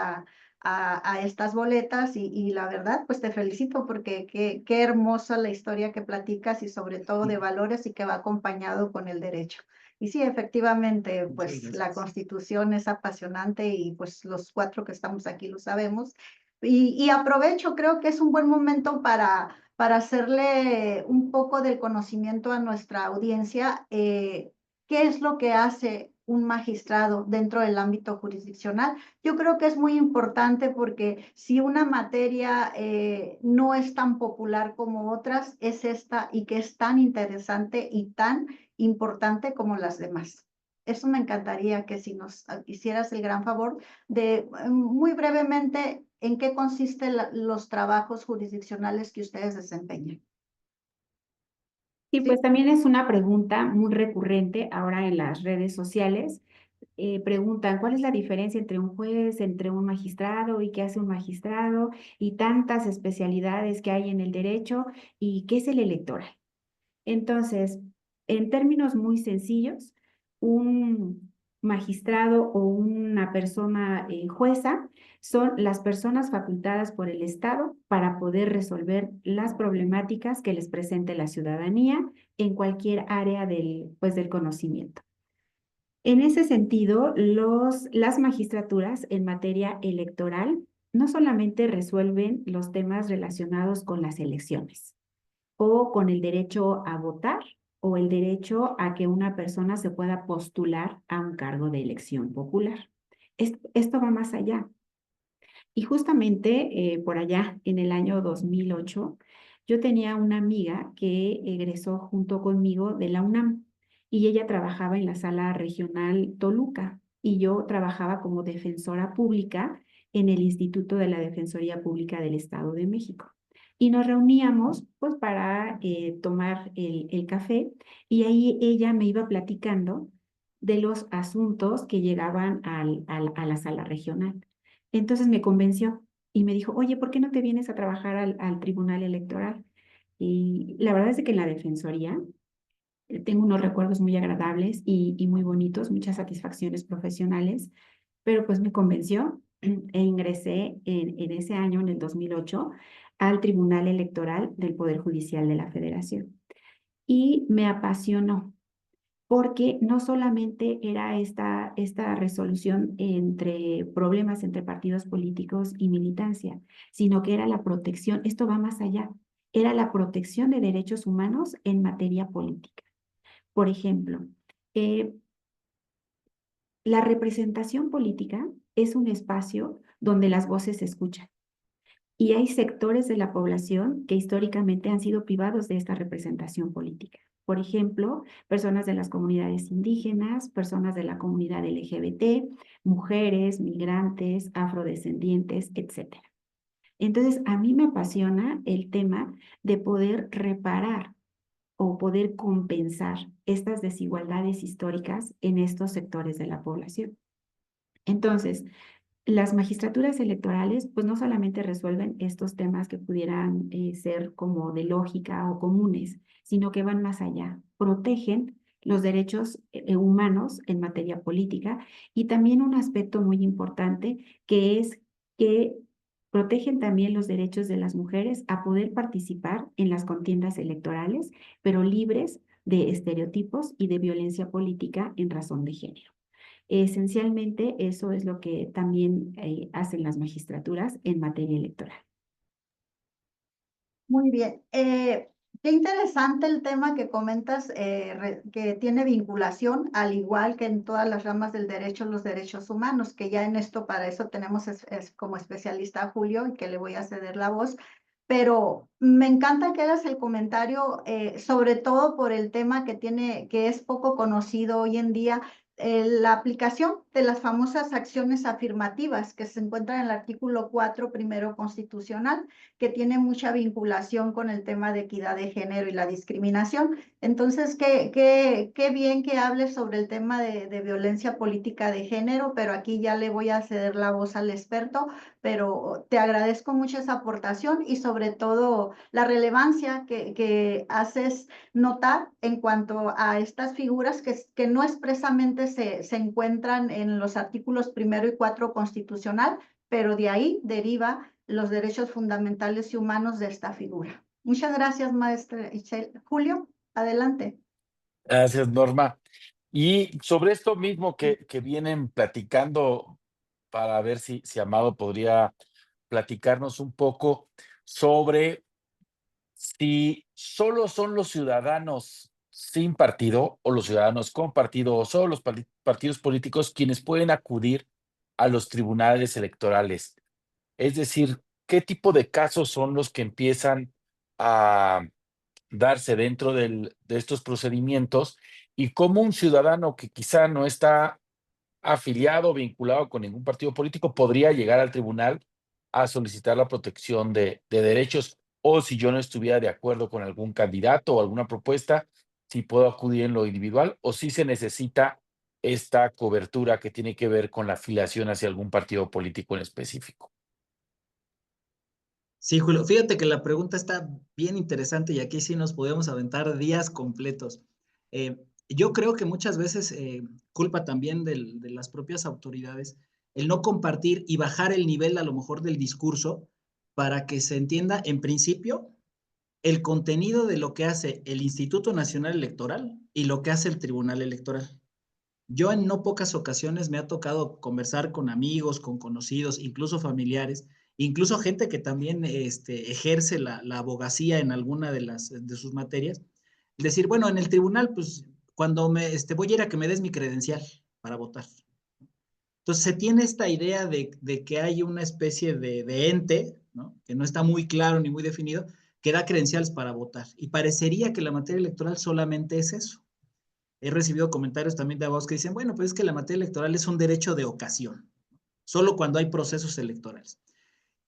a estas boletas y la verdad, pues te felicito porque qué hermosa la historia que platicas y sobre todo de valores y que va acompañado con el derecho. Y sí, efectivamente, pues la Constitución es apasionante y pues los cuatro que estamos aquí lo sabemos. Y aprovecho, creo que es un buen momento para hacerle un poco del conocimiento a nuestra audiencia. ¿Qué es lo que hace un magistrado dentro del ámbito jurisdiccional? Yo creo que es muy importante porque si una materia no es tan popular como otras, es esta y que es tan interesante y tan importante como las demás. Eso me encantaría que si nos hicieras el gran favor de muy brevemente en qué consisten los trabajos jurisdiccionales que ustedes desempeñan. Y pues ¿Sí? también es una pregunta muy recurrente ahora en las redes sociales. Preguntan, ¿cuál es la diferencia entre un juez, entre un magistrado y qué hace un magistrado y tantas especialidades que hay en el derecho y qué es el electoral? Entonces, en términos muy sencillos, un magistrado o una persona jueza son las personas facultadas por el Estado para poder resolver las problemáticas que les presente la ciudadanía en cualquier área del conocimiento. En ese sentido, las magistraturas en materia electoral no solamente resuelven los temas relacionados con las elecciones o con el derecho a votar o el derecho a que una persona se pueda postular a un cargo de elección popular. Esto va más allá. Y justamente por allá, en el año 2008, yo tenía una amiga que egresó junto conmigo de la UNAM y ella trabajaba en la sala regional Toluca y yo trabajaba como defensora pública en el Instituto de la Defensoría Pública del Estado de México. Y nos reuníamos pues para tomar el café y ahí ella me iba platicando de los asuntos que llegaban a la sala regional. Entonces me convenció y me dijo, oye, ¿por qué no te vienes a trabajar al Tribunal Electoral? Y la verdad es que en la Defensoría tengo unos recuerdos muy agradables y muy bonitos, muchas satisfacciones profesionales, pero pues me convenció e ingresé en ese año, en el 2008, al Tribunal Electoral del Poder Judicial de la Federación. Y me apasionó porque no solamente era esta resolución entre problemas entre partidos políticos y militancia, sino que era la protección, esto va más allá, era la protección de derechos humanos en materia política. Por ejemplo, eh, la representación política es un espacio donde las voces se escuchan. Y hay sectores de la población que históricamente han sido privados de esta representación política. Por ejemplo, personas de las comunidades indígenas, personas de la comunidad LGBT, mujeres, migrantes, afrodescendientes, etc. Entonces, a mí me apasiona el tema de poder reparar o poder compensar estas desigualdades históricas en estos sectores de la población. Entonces, las magistraturas electorales, pues no solamente resuelven estos temas que pudieran ser como de lógica o comunes, sino que van más allá, protegen los derechos humanos en materia política y también un aspecto muy importante que es que protegen también los derechos de las mujeres a poder participar en las contiendas electorales, pero libres de estereotipos y de violencia política en razón de género. Esencialmente, eso es lo que también hacen las magistraturas en materia electoral. Muy bien. Qué interesante el tema que comentas, que tiene vinculación, al igual que en todas las ramas del derecho, los derechos humanos, que ya en esto, para eso tenemos como especialista a Julio y que le voy a ceder la voz. Pero me encanta que hagas el comentario, sobre todo por el tema que es poco conocido hoy en día, la aplicación de las famosas acciones afirmativas que se encuentra en el artículo 4 primero constitucional, que tiene mucha vinculación con el tema de equidad de género y la discriminación. Entonces, qué bien que hables sobre el tema de violencia política de género, pero aquí ya le voy a ceder la voz al experto, pero te agradezco mucho esa aportación y sobre todo la relevancia que haces notar en cuanto a estas figuras que no expresamente se encuentran en los artículos 1 y 4 constitucional, pero de ahí deriva los derechos fundamentales y humanos de esta figura. Muchas gracias, maestra Itzel. Julio, adelante. Gracias, Norma. Y sobre esto mismo que vienen platicando, para ver si Amado podría platicarnos un poco sobre si solo son los ciudadanos sin partido o los ciudadanos con partido o solo los partidos políticos quienes pueden acudir a los tribunales electorales. Es decir, ¿qué tipo de casos son los que empiezan a darse dentro de estos procedimientos y cómo un ciudadano que quizá no está afiliado o vinculado con ningún partido político podría llegar al tribunal a solicitar la protección de derechos, o si yo no estuviera de acuerdo con algún candidato o alguna propuesta, si puedo acudir en lo individual o si se necesita esta cobertura que tiene que ver con la afiliación hacia algún partido político en específico? Sí, Julio, fíjate que la pregunta está bien interesante y aquí sí nos podemos aventar días completos. Yo creo que muchas veces culpa también de las propias autoridades el no compartir y bajar el nivel a lo mejor del discurso para que se entienda en principio el contenido de lo que hace el Instituto Nacional Electoral y lo que hace el Tribunal Electoral. Yo en no pocas ocasiones me ha tocado conversar con amigos, con conocidos, incluso familiares, incluso gente que también ejerce la abogacía en alguna de sus materias. Decir, bueno, en el tribunal, pues cuando voy a ir a que me des mi credencial para votar. Entonces se tiene esta idea de que hay una especie de ente, ¿no? Que no está muy claro ni muy definido, que da credenciales para votar. Y parecería que la materia electoral solamente es eso. He recibido comentarios también de abogados que dicen, bueno, pues es que la materia electoral es un derecho de ocasión, solo cuando hay procesos electorales.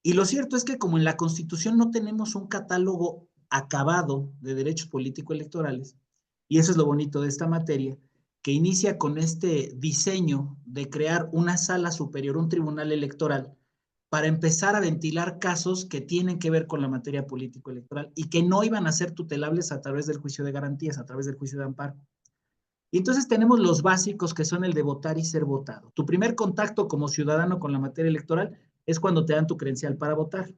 Y lo cierto es que como en la Constitución no tenemos un catálogo acabado de derechos político-electorales, y eso es lo bonito de esta materia, que inicia con este diseño de crear una sala superior, un tribunal electoral, para empezar a ventilar casos que tienen que ver con la materia político-electoral y que no iban a ser tutelables a través del juicio de garantías, a través del juicio de amparo. Y entonces tenemos los básicos que son el de votar y ser votado. Tu primer contacto como ciudadano con la materia electoral es cuando te dan tu credencial para votar.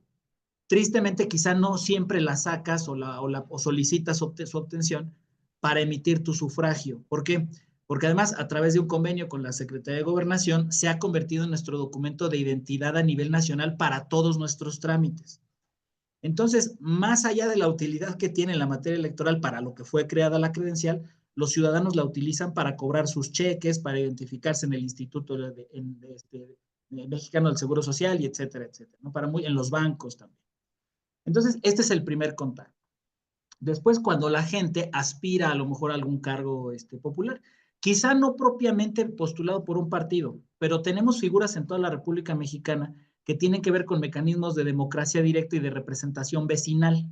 Tristemente, quizá no siempre la sacas o solicitas su obtención para emitir tu sufragio. ¿Por qué? Porque además, a través de un convenio con la Secretaría de Gobernación, se ha convertido en nuestro documento de identidad a nivel nacional para todos nuestros trámites. Entonces, más allá de la utilidad que tiene la materia electoral para lo que fue creada la credencial, los ciudadanos la utilizan para cobrar sus cheques, para identificarse en el Instituto Mexicano del Seguro Social y etcétera, etcétera, ¿no? En los bancos también. Entonces, este es el primer contacto. Después, cuando la gente aspira a lo mejor a algún cargo popular, quizá no propiamente postulado por un partido, pero tenemos figuras en toda la República Mexicana que tienen que ver con mecanismos de democracia directa y de representación vecinal.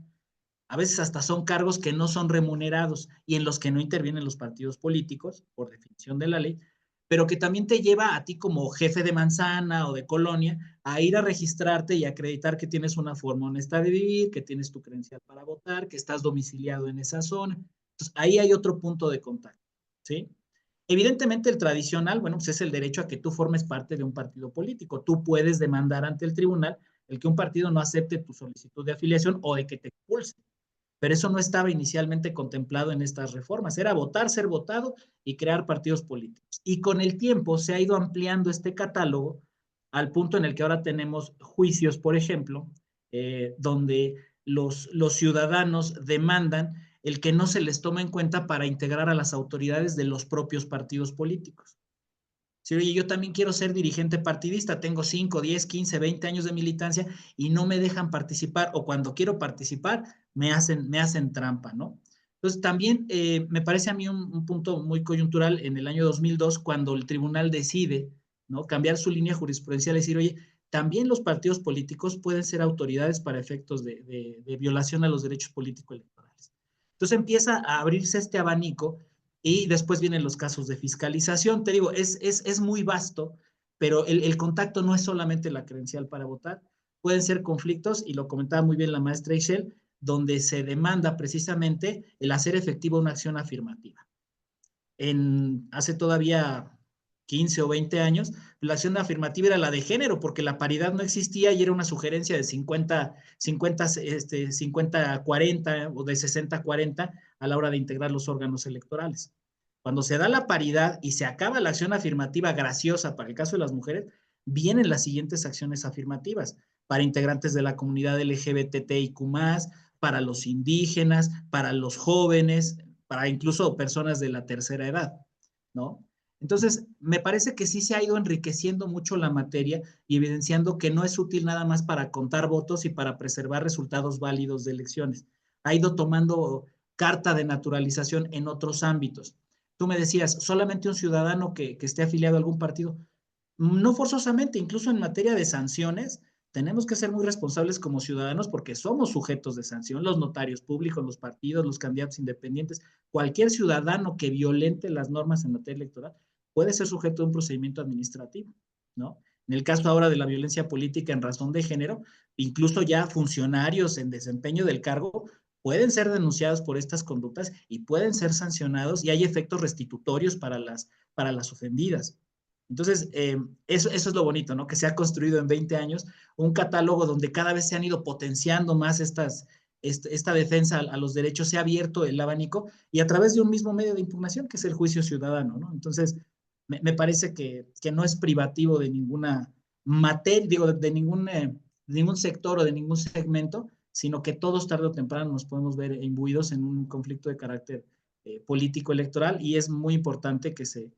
A veces hasta son cargos que no son remunerados y en los que no intervienen los partidos políticos, por definición de la ley, pero que también te lleva a ti como jefe de manzana o de colonia a ir a registrarte y acreditar que tienes una forma honesta de vivir, que tienes tu credencial para votar, que estás domiciliado en esa zona. Entonces, ahí hay otro punto de contacto, ¿sí? Evidentemente el tradicional, bueno, pues es el derecho a que tú formes parte de un partido político. Tú puedes demandar ante el tribunal el que un partido no acepte tu solicitud de afiliación o de que te expulse. Pero eso no estaba inicialmente contemplado en estas reformas. Era votar, ser votado y crear partidos políticos. Y con el tiempo se ha ido ampliando este catálogo al punto en el que ahora tenemos juicios, por ejemplo, donde los ciudadanos demandan el que no se les tome en cuenta para integrar a las autoridades de los propios partidos políticos. Si, oye, yo también quiero ser dirigente partidista, tengo 5, 10, 15, 20 años de militancia y no me dejan participar, o cuando quiero participar me hacen trampa, ¿no? Entonces, también me parece a mí un punto muy coyuntural en el año 2002, cuando el tribunal decide, ¿no?, cambiar su línea jurisprudencial y decir, oye, también los partidos políticos pueden ser autoridades para efectos de violación a los derechos políticos electorales. Entonces empieza a abrirse este abanico y después vienen los casos de fiscalización. Te digo, es muy vasto, pero el contacto no es solamente la credencial para votar. Pueden ser conflictos, y lo comentaba muy bien la maestra Ishel, donde se demanda precisamente el hacer efectiva una acción afirmativa. Hace todavía 15 o 20 años, la acción afirmativa era la de género, porque la paridad no existía y era una sugerencia de 50-40 o de 60-40 a la hora de integrar los órganos electorales. Cuando se da la paridad y se acaba la acción afirmativa graciosa para el caso de las mujeres, vienen las siguientes acciones afirmativas para integrantes de la comunidad LGBTIQ+, para los indígenas, para los jóvenes, para incluso personas de la tercera edad, ¿no? Entonces, me parece que sí se ha ido enriqueciendo mucho la materia y evidenciando que no es útil nada más para contar votos y para preservar resultados válidos de elecciones. Ha ido tomando carta de naturalización en otros ámbitos. Tú me decías, solamente un ciudadano que esté afiliado a algún partido. No forzosamente, incluso en materia de sanciones, tenemos que ser muy responsables como ciudadanos porque somos sujetos de sanción, los notarios públicos, los partidos, los candidatos independientes, cualquier ciudadano que violente las normas en materia electoral puede ser sujeto de un procedimiento administrativo, ¿no? En el caso ahora de la violencia política en razón de género, incluso ya funcionarios en desempeño del cargo pueden ser denunciados por estas conductas y pueden ser sancionados, y hay efectos restitutorios para las ofendidas. Entonces, eso es lo bonito, ¿no? Que se ha construido en 20 años un catálogo donde cada vez se han ido potenciando más esta defensa a los derechos, se ha abierto el abanico y a través de un mismo medio de impugnación, que es el juicio ciudadano, ¿no? Entonces, me parece que no es privativo de ninguna materia, digo, de ningún sector o de ningún segmento, sino que todos tarde o temprano nos podemos ver imbuidos en un conflicto de carácter político electoral, y es muy importante que se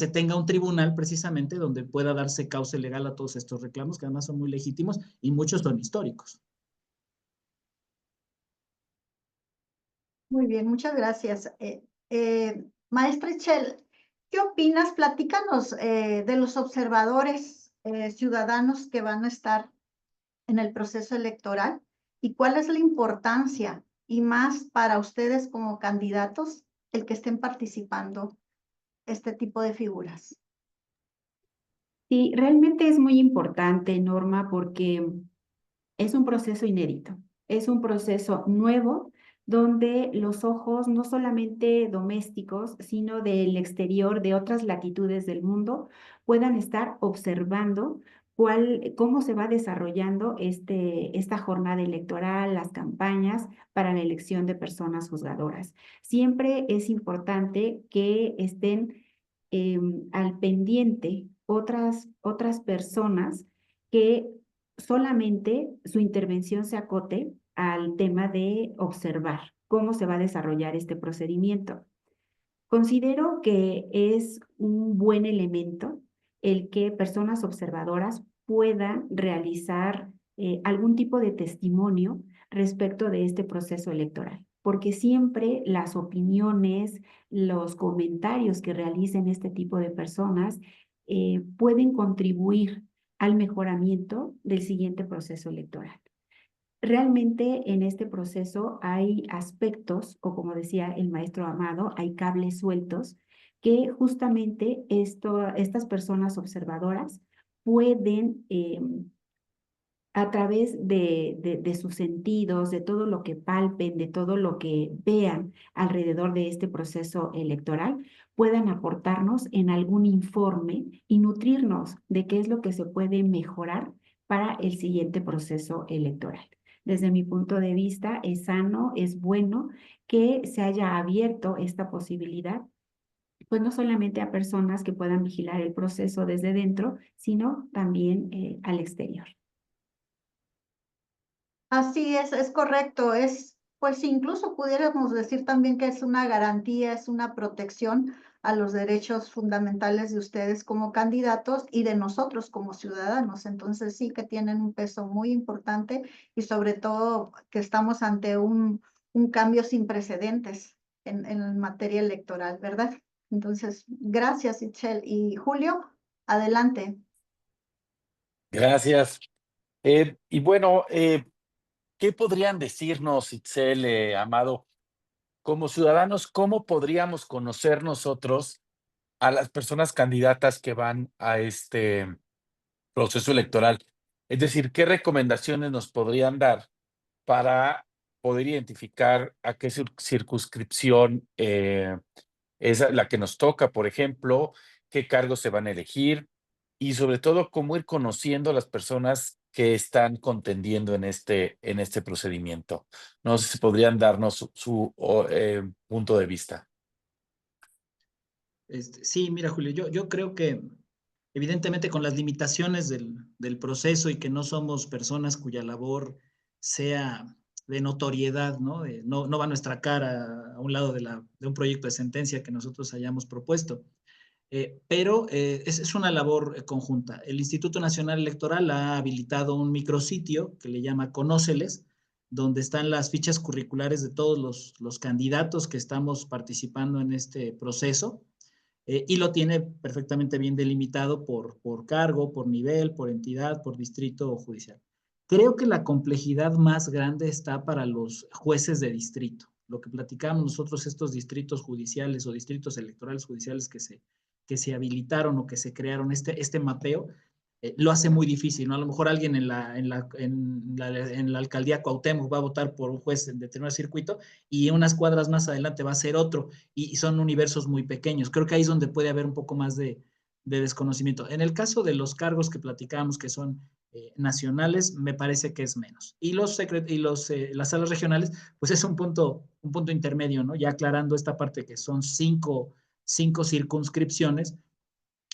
tenga un tribunal precisamente donde pueda darse cauce legal a todos estos reclamos, que además son muy legítimos y muchos son históricos. Muy bien, muchas gracias. Maestra Ishel, ¿qué opinas? Platícanos de los observadores ciudadanos que van a estar en el proceso electoral y cuál es la importancia, y más para ustedes como candidatos, el que estén participando este tipo de figuras. Sí, realmente es muy importante, Norma, porque es un proceso inédito, es un proceso nuevo donde los ojos no solamente domésticos, sino del exterior, de otras latitudes del mundo, puedan estar observando cómo se va desarrollando esta jornada electoral, las campañas para la elección de personas juzgadoras. Siempre es importante que estén al pendiente otras personas que solamente su intervención se acote al tema de observar cómo se va a desarrollar este procedimiento. Considero que es un buen elemento el que personas observadoras puedan realizar algún tipo de testimonio respecto de este proceso electoral, porque siempre las opiniones, los comentarios que realicen este tipo de personas pueden contribuir al mejoramiento del siguiente proceso electoral. Realmente en este proceso hay aspectos, o como decía el maestro Amado, hay cables sueltos que justamente estas personas observadoras pueden a través de sus sentidos, de todo lo que palpen, de todo lo que vean alrededor de este proceso electoral, puedan aportarnos en algún informe y nutrirnos de qué es lo que se puede mejorar para el siguiente proceso electoral. Desde mi punto de vista, es sano, es bueno que se haya abierto esta posibilidad, pues no solamente a personas que puedan vigilar el proceso desde dentro, sino también al exterior. Así es correcto. Pues incluso pudiéramos decir también que es una garantía, es una protección a los derechos fundamentales de ustedes como candidatos y de nosotros como ciudadanos. Entonces sí que tienen un peso muy importante y sobre todo que estamos ante un cambio sin precedentes en materia electoral, ¿verdad? Entonces, gracias, Itzel. Y Julio, adelante. Gracias. Y bueno, ¿qué podrían decirnos, Itzel, Amado, como ciudadanos, cómo podríamos conocer nosotros a las personas candidatas que van a este proceso electoral? Es decir, ¿qué recomendaciones nos podrían dar para poder identificar a qué circunscripción es la que nos toca, por ejemplo, qué cargos se van a elegir y sobre todo cómo ir conociendo a las personas que están contendiendo en este procedimiento? No sé si podrían darnos punto de vista. Sí, mira, Julio, yo creo que evidentemente con las limitaciones del proceso y que no somos personas cuya labor sea de notoriedad, ¿no? No va nuestra cara a un lado de un proyecto de sentencia que nosotros hayamos propuesto. Pero es una labor conjunta. El Instituto Nacional Electoral ha habilitado un micrositio que le llama Conóceles, donde están las fichas curriculares de todos los candidatos que estamos participando en este proceso. Y lo tiene perfectamente bien delimitado por cargo, por nivel, por entidad, por distrito judicial. Creo que la complejidad más grande está para los jueces de distrito. Lo que platicamos nosotros, estos distritos judiciales o distritos electorales judiciales que se habilitaron o que se crearon, este mapeo, lo hace muy difícil, ¿no? A lo mejor alguien en la alcaldía Cuauhtémoc va a votar por un juez en determinado circuito y unas cuadras más adelante va a ser otro, y son universos muy pequeños. Creo que ahí es donde puede haber un poco más de desconocimiento. En el caso de los cargos que platicábamos que son nacionales, me parece que es menos. Y las salas regionales, pues es un punto intermedio, ¿no? Ya aclarando esta parte que son cinco circunscripciones,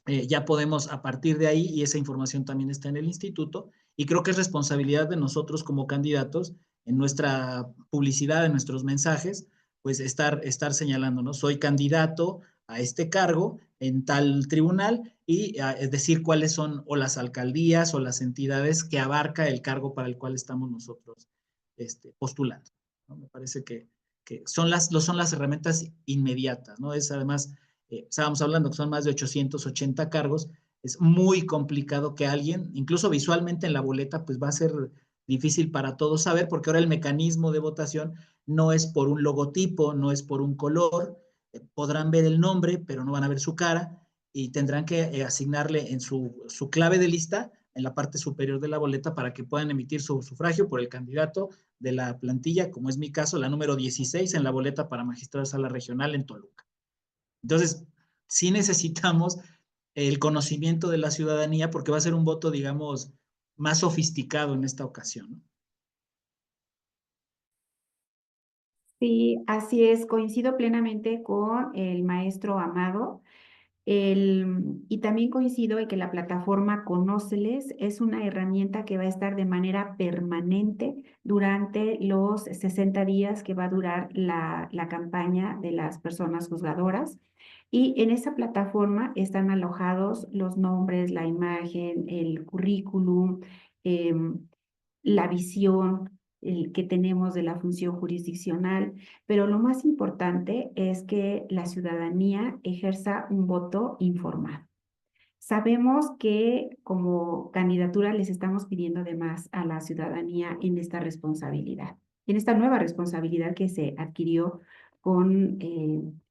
ya podemos a partir de ahí, y esa información también está en el instituto, y creo que es responsabilidad de nosotros como candidatos, en nuestra publicidad, en nuestros mensajes, pues estar señalando, ¿no? Soy candidato a este cargo en tal tribunal y es decir cuáles son o las alcaldías o las entidades que abarca el cargo para el cual estamos nosotros postulando, ¿no? Me parece que son las herramientas inmediatas, ¿no? Es además estábamos hablando que son más de 880 cargos, es muy complicado que alguien, incluso visualmente en la boleta, pues va a ser difícil para todos saber, porque ahora el mecanismo de votación no es por un logotipo, no es por un color, podrán ver el nombre, pero no van a ver su cara, y tendrán que asignarle en su clave de lista en la parte superior de la boleta para que puedan emitir su sufragio por el candidato de la plantilla, como es mi caso, la número 16 en la boleta para magistrado de sala regional en Toluca. Entonces, sí necesitamos el conocimiento de la ciudadanía porque va a ser un voto, digamos, más sofisticado en esta ocasión, ¿no? Sí, así es, coincido plenamente con el maestro Amado. Y también coincido en que la plataforma Conóceles es una herramienta que va a estar de manera permanente durante los 60 días que va a durar la campaña de las personas juzgadoras. Y en esa plataforma están alojados los nombres, la imagen, el currículum, la visión que tenemos de la función jurisdiccional, pero lo más importante es que la ciudadanía ejerza un voto informado. Sabemos que como candidatura les estamos pidiendo además a la ciudadanía en esta responsabilidad, en esta nueva responsabilidad que se adquirió con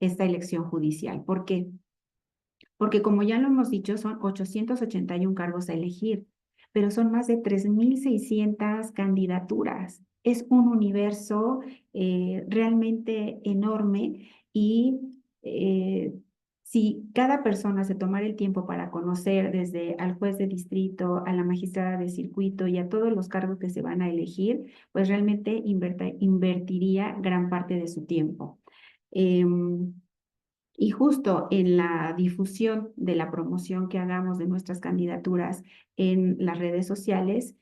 esta elección judicial. ¿Por qué? porque como ya lo hemos dicho, son 881 cargos a elegir, pero son más de 3.600 candidaturas. Es un universo realmente enorme y si cada persona se tomara el tiempo para conocer desde al juez de distrito, a la magistrada de circuito y a todos los cargos que se van a elegir, pues realmente invertiría gran parte de su tiempo. Y justo en la difusión de la promoción que hagamos de nuestras candidaturas en las redes sociales,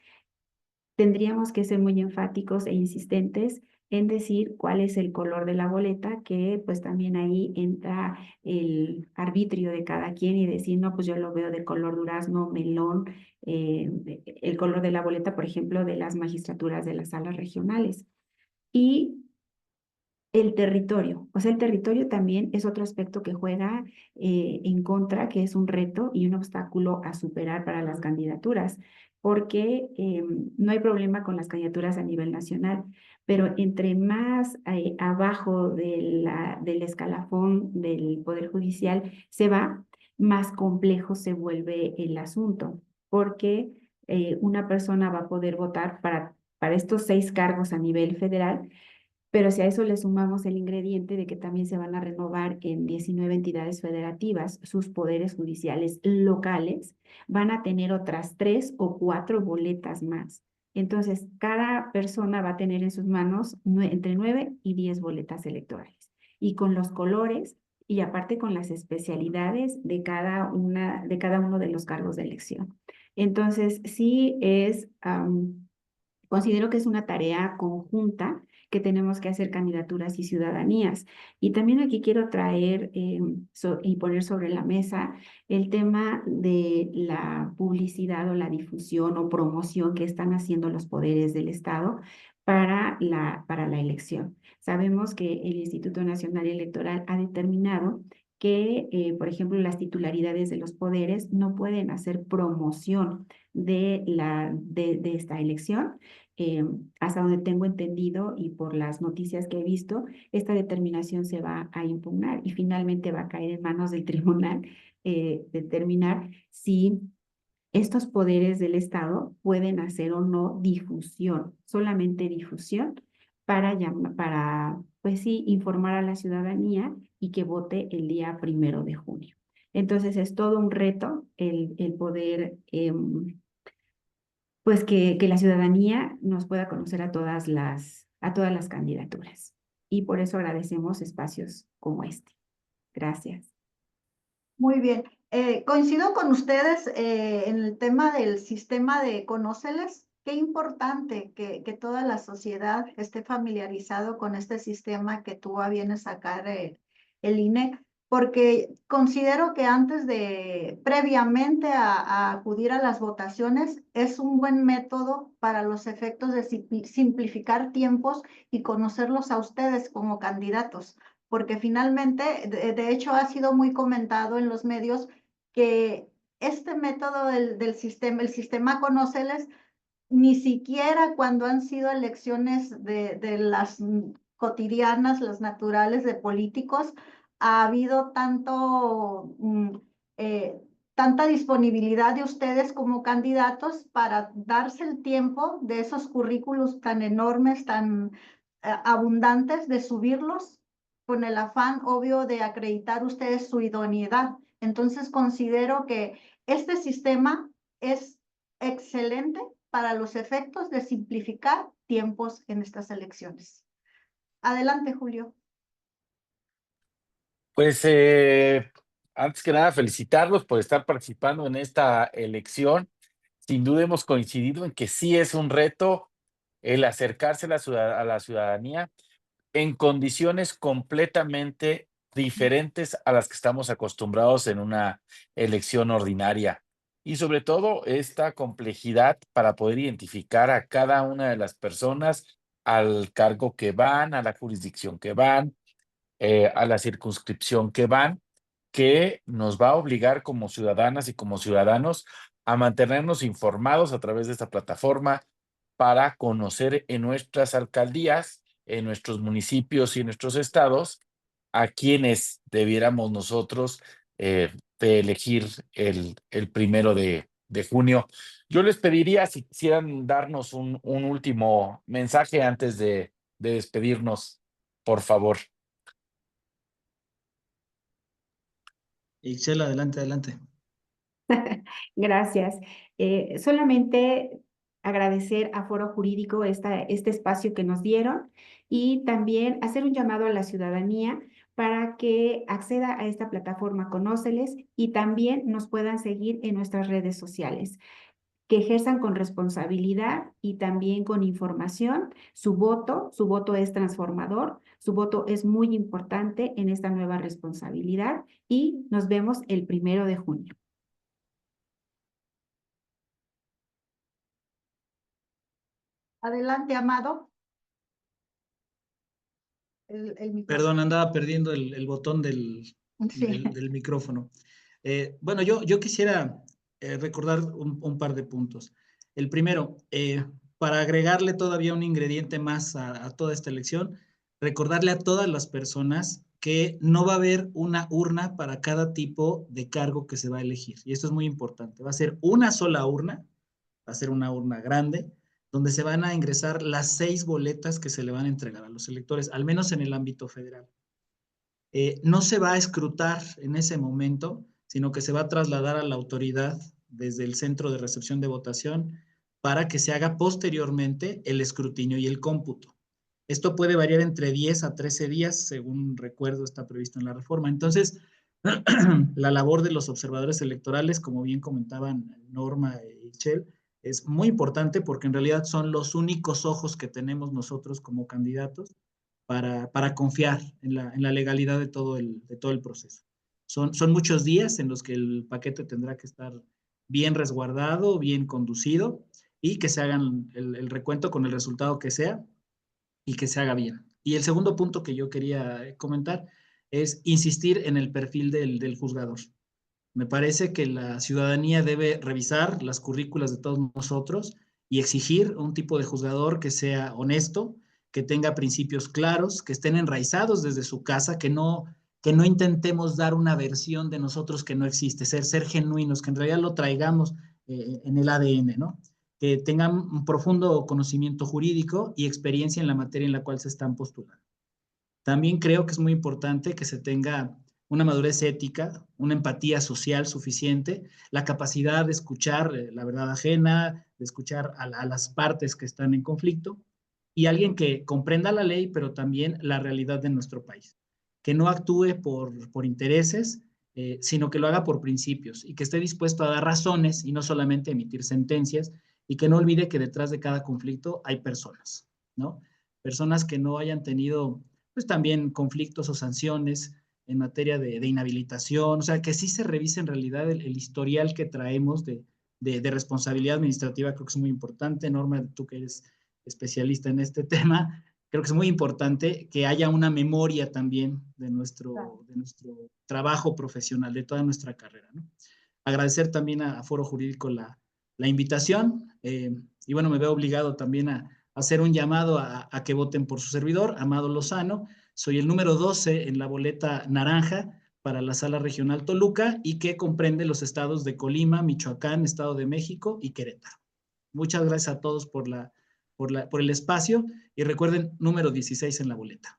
tendríamos que ser muy enfáticos e insistentes en decir cuál es el color de la boleta, que pues también ahí entra el arbitrio de cada quien y decir, no, pues yo lo veo de color durazno, melón, el color de la boleta, por ejemplo, de las magistraturas de las salas regionales. Y el territorio, o sea, el territorio también es otro aspecto que juega en contra, que es un reto y un obstáculo a superar para las candidaturas, porque no hay problema con las candidaturas a nivel nacional, pero entre más abajo del escalafón del Poder Judicial se va, más complejo se vuelve el asunto, porque una persona va a poder votar para estos 6 cargos a nivel federal, pero si a eso le sumamos el ingrediente de que también se van a renovar en 19 entidades federativas sus poderes judiciales locales, van a tener otras 3 o 4 boletas más. Entonces, cada persona va a tener en sus manos entre 9 y 10 boletas electorales. Y con los colores y aparte con las especialidades de cada uno de los cargos de elección. Entonces, sí considero que es una tarea conjunta que tenemos que hacer candidaturas y ciudadanías. Y también aquí quiero traer y poner sobre la mesa el tema de la publicidad o la difusión o promoción que están haciendo los poderes del Estado para la elección. Sabemos que el Instituto Nacional Electoral ha determinado que, por ejemplo, las titularidades de los poderes no pueden hacer promoción de esta elección. Hasta donde tengo entendido y por las noticias que he visto, esta determinación se va a impugnar y finalmente va a caer en manos del tribunal determinar si estos poderes del Estado pueden hacer o no difusión, solamente difusión para, pues sí, informar a la ciudadanía y que vote el día 1 de junio. Entonces es todo un reto el poder pues que la ciudadanía nos pueda conocer a todas las candidaturas. Y por eso agradecemos espacios como este. Gracias. Muy bien. Coincido con ustedes en el tema del sistema de Conóceles. Qué importante que toda la sociedad esté familiarizado con este sistema que tú a bien sacar el INE, porque considero que previamente a acudir a las votaciones, es un buen método para los efectos de simplificar tiempos y conocerlos a ustedes como candidatos, porque finalmente, de hecho, ha sido muy comentado en los medios que este método del sistema, el sistema Conóceles, ni siquiera cuando han sido elecciones de las cotidianas, las naturales de políticos, ha habido tanta disponibilidad de ustedes como candidatos para darse el tiempo de esos currículos tan enormes, tan abundantes, de subirlos con el afán obvio de acreditar ustedes su idoneidad. Entonces considero que este sistema es excelente para los efectos de simplificar tiempos en estas elecciones. Adelante, Julio. Pues antes que nada, felicitarlos por estar participando en esta elección. Sin duda hemos coincidido en que sí es un reto el acercarse a la ciudadanía en condiciones completamente diferentes a las que estamos acostumbrados en una elección ordinaria. Y sobre todo esta complejidad para poder identificar a cada una de las personas al cargo que van, a la jurisdicción que van, a la circunscripción que van, que nos va a obligar como ciudadanas y como ciudadanos a mantenernos informados a través de esta plataforma para conocer en nuestras alcaldías, en nuestros municipios y en nuestros estados a quienes debiéramos nosotros de elegir el 1 de junio. Yo les pediría si quisieran darnos un último mensaje antes de despedirnos, por favor. Ixchel, adelante, adelante. Gracias. Solamente agradecer a Foro Jurídico este espacio que nos dieron y también hacer un llamado a la ciudadanía para que acceda a esta plataforma Conóceles y también nos puedan seguir en nuestras redes sociales, que ejerzan con responsabilidad y también con información su voto es transformador, su voto es muy importante en esta nueva responsabilidad y nos vemos el 1 de junio. Adelante, Amado. El micrófono. Perdón, andaba perdiendo el botón Sí. del micrófono. Bueno, yo quisiera recordar un par de puntos. El primero, para agregarle todavía un ingrediente más a toda esta elección, recordarle a todas las personas que no va a haber una urna para cada tipo de cargo que se va a elegir. Y esto es muy importante. Va a ser una sola urna, va a ser una urna grande, donde se van a ingresar las 6 boletas que se le van a entregar a los electores, al menos en el ámbito federal. No se va a escrutar en ese momento, sino que se va a trasladar a la autoridad desde el centro de recepción de votación para que se haga posteriormente el escrutinio y el cómputo. Esto puede variar entre 10 a 13 días, según recuerdo está previsto en la reforma. Entonces, la labor de los observadores electorales, como bien comentaban Norma y Chel, es muy importante porque en realidad son los únicos ojos que tenemos nosotros como candidatos para confiar en la legalidad de todo el proceso. Son muchos días en los que el paquete tendrá que estar bien resguardado, bien conducido y que se hagan el recuento con el resultado que sea y que se haga bien. Y el segundo punto que yo quería comentar es insistir en el perfil del juzgador. Me parece que la ciudadanía debe revisar las currículas de todos nosotros y exigir un tipo de juzgador que sea honesto, que tenga principios claros, que estén enraizados desde su casa, que no intentemos dar una versión de nosotros que no existe, ser genuinos, que en realidad lo traigamos en el ADN, ¿no? Que tengan un profundo conocimiento jurídico y experiencia en la materia en la cual se están postulando. También creo que es muy importante que se tenga una madurez ética, una empatía social suficiente, la capacidad de escuchar la verdad ajena, de escuchar a las partes que están en conflicto y alguien que comprenda la ley, pero también la realidad de nuestro país, que no actúe por intereses, sino que lo haga por principios y que esté dispuesto a dar razones y no solamente emitir sentencias y que no olvide que detrás de cada conflicto hay personas, ¿no? Personas que no hayan tenido pues también conflictos o sanciones en materia de inhabilitación, o sea, que sí se revise en realidad el historial que traemos de responsabilidad administrativa, creo que es muy importante. Norma, tú que eres especialista en este tema, creo que es muy importante que haya una memoria también de nuestro trabajo profesional, de toda nuestra carrera, ¿no? Agradecer también a Foro Jurídico la invitación y bueno, me veo obligado también a hacer un llamado a que voten por su servidor, Amado Lozano. Soy el número 12 en la boleta naranja para la Sala Regional Toluca y que comprende los estados de Colima, Michoacán, Estado de México y Querétaro. Muchas gracias a todos por el espacio y recuerden, número 16 en la boleta.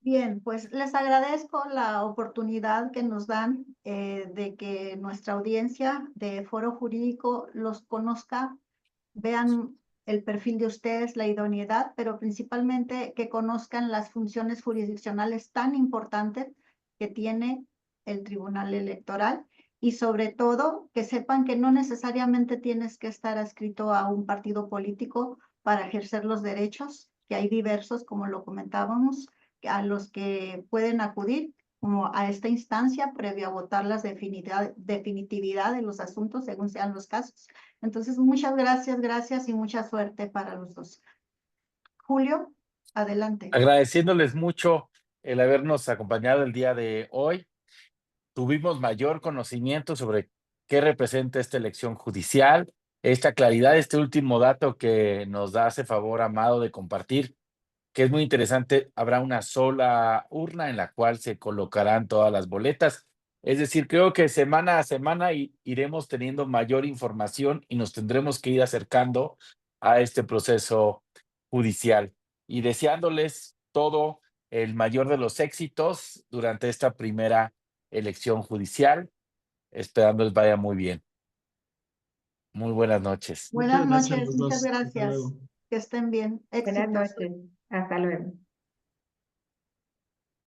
Bien, pues les agradezco la oportunidad que nos dan de que nuestra audiencia de Foro Jurídico los conozca, vean el perfil de ustedes, la idoneidad, pero principalmente que conozcan las funciones jurisdiccionales tan importantes que tiene el Tribunal Electoral y sobre todo que sepan que no necesariamente tienes que estar adscrito a un partido político para ejercer los derechos, que hay diversos, como lo comentábamos, a los que pueden acudir como a esta instancia previo a votar la definitividad de los asuntos según sean los casos. Entonces, muchas gracias y mucha suerte para los dos. Julio, adelante. Agradeciéndoles mucho el habernos acompañado el día de hoy. Tuvimos mayor conocimiento sobre qué representa esta elección judicial, esta claridad, este último dato que nos hace favor, Amado, de compartir, que es muy interesante. Habrá una sola urna en la cual se colocarán todas las boletas. Es decir, creo que semana a semana iremos teniendo mayor información y nos tendremos que ir acercando a este proceso judicial y deseándoles todo el mayor de los éxitos durante esta primera elección judicial, esperando les vaya muy bien. Muy buenas noches. Buenas Muchas gracias a noches, los muchas dos. Hasta gracias. luego. Que estén bien. Buenas Éxitos. noches. Hasta luego.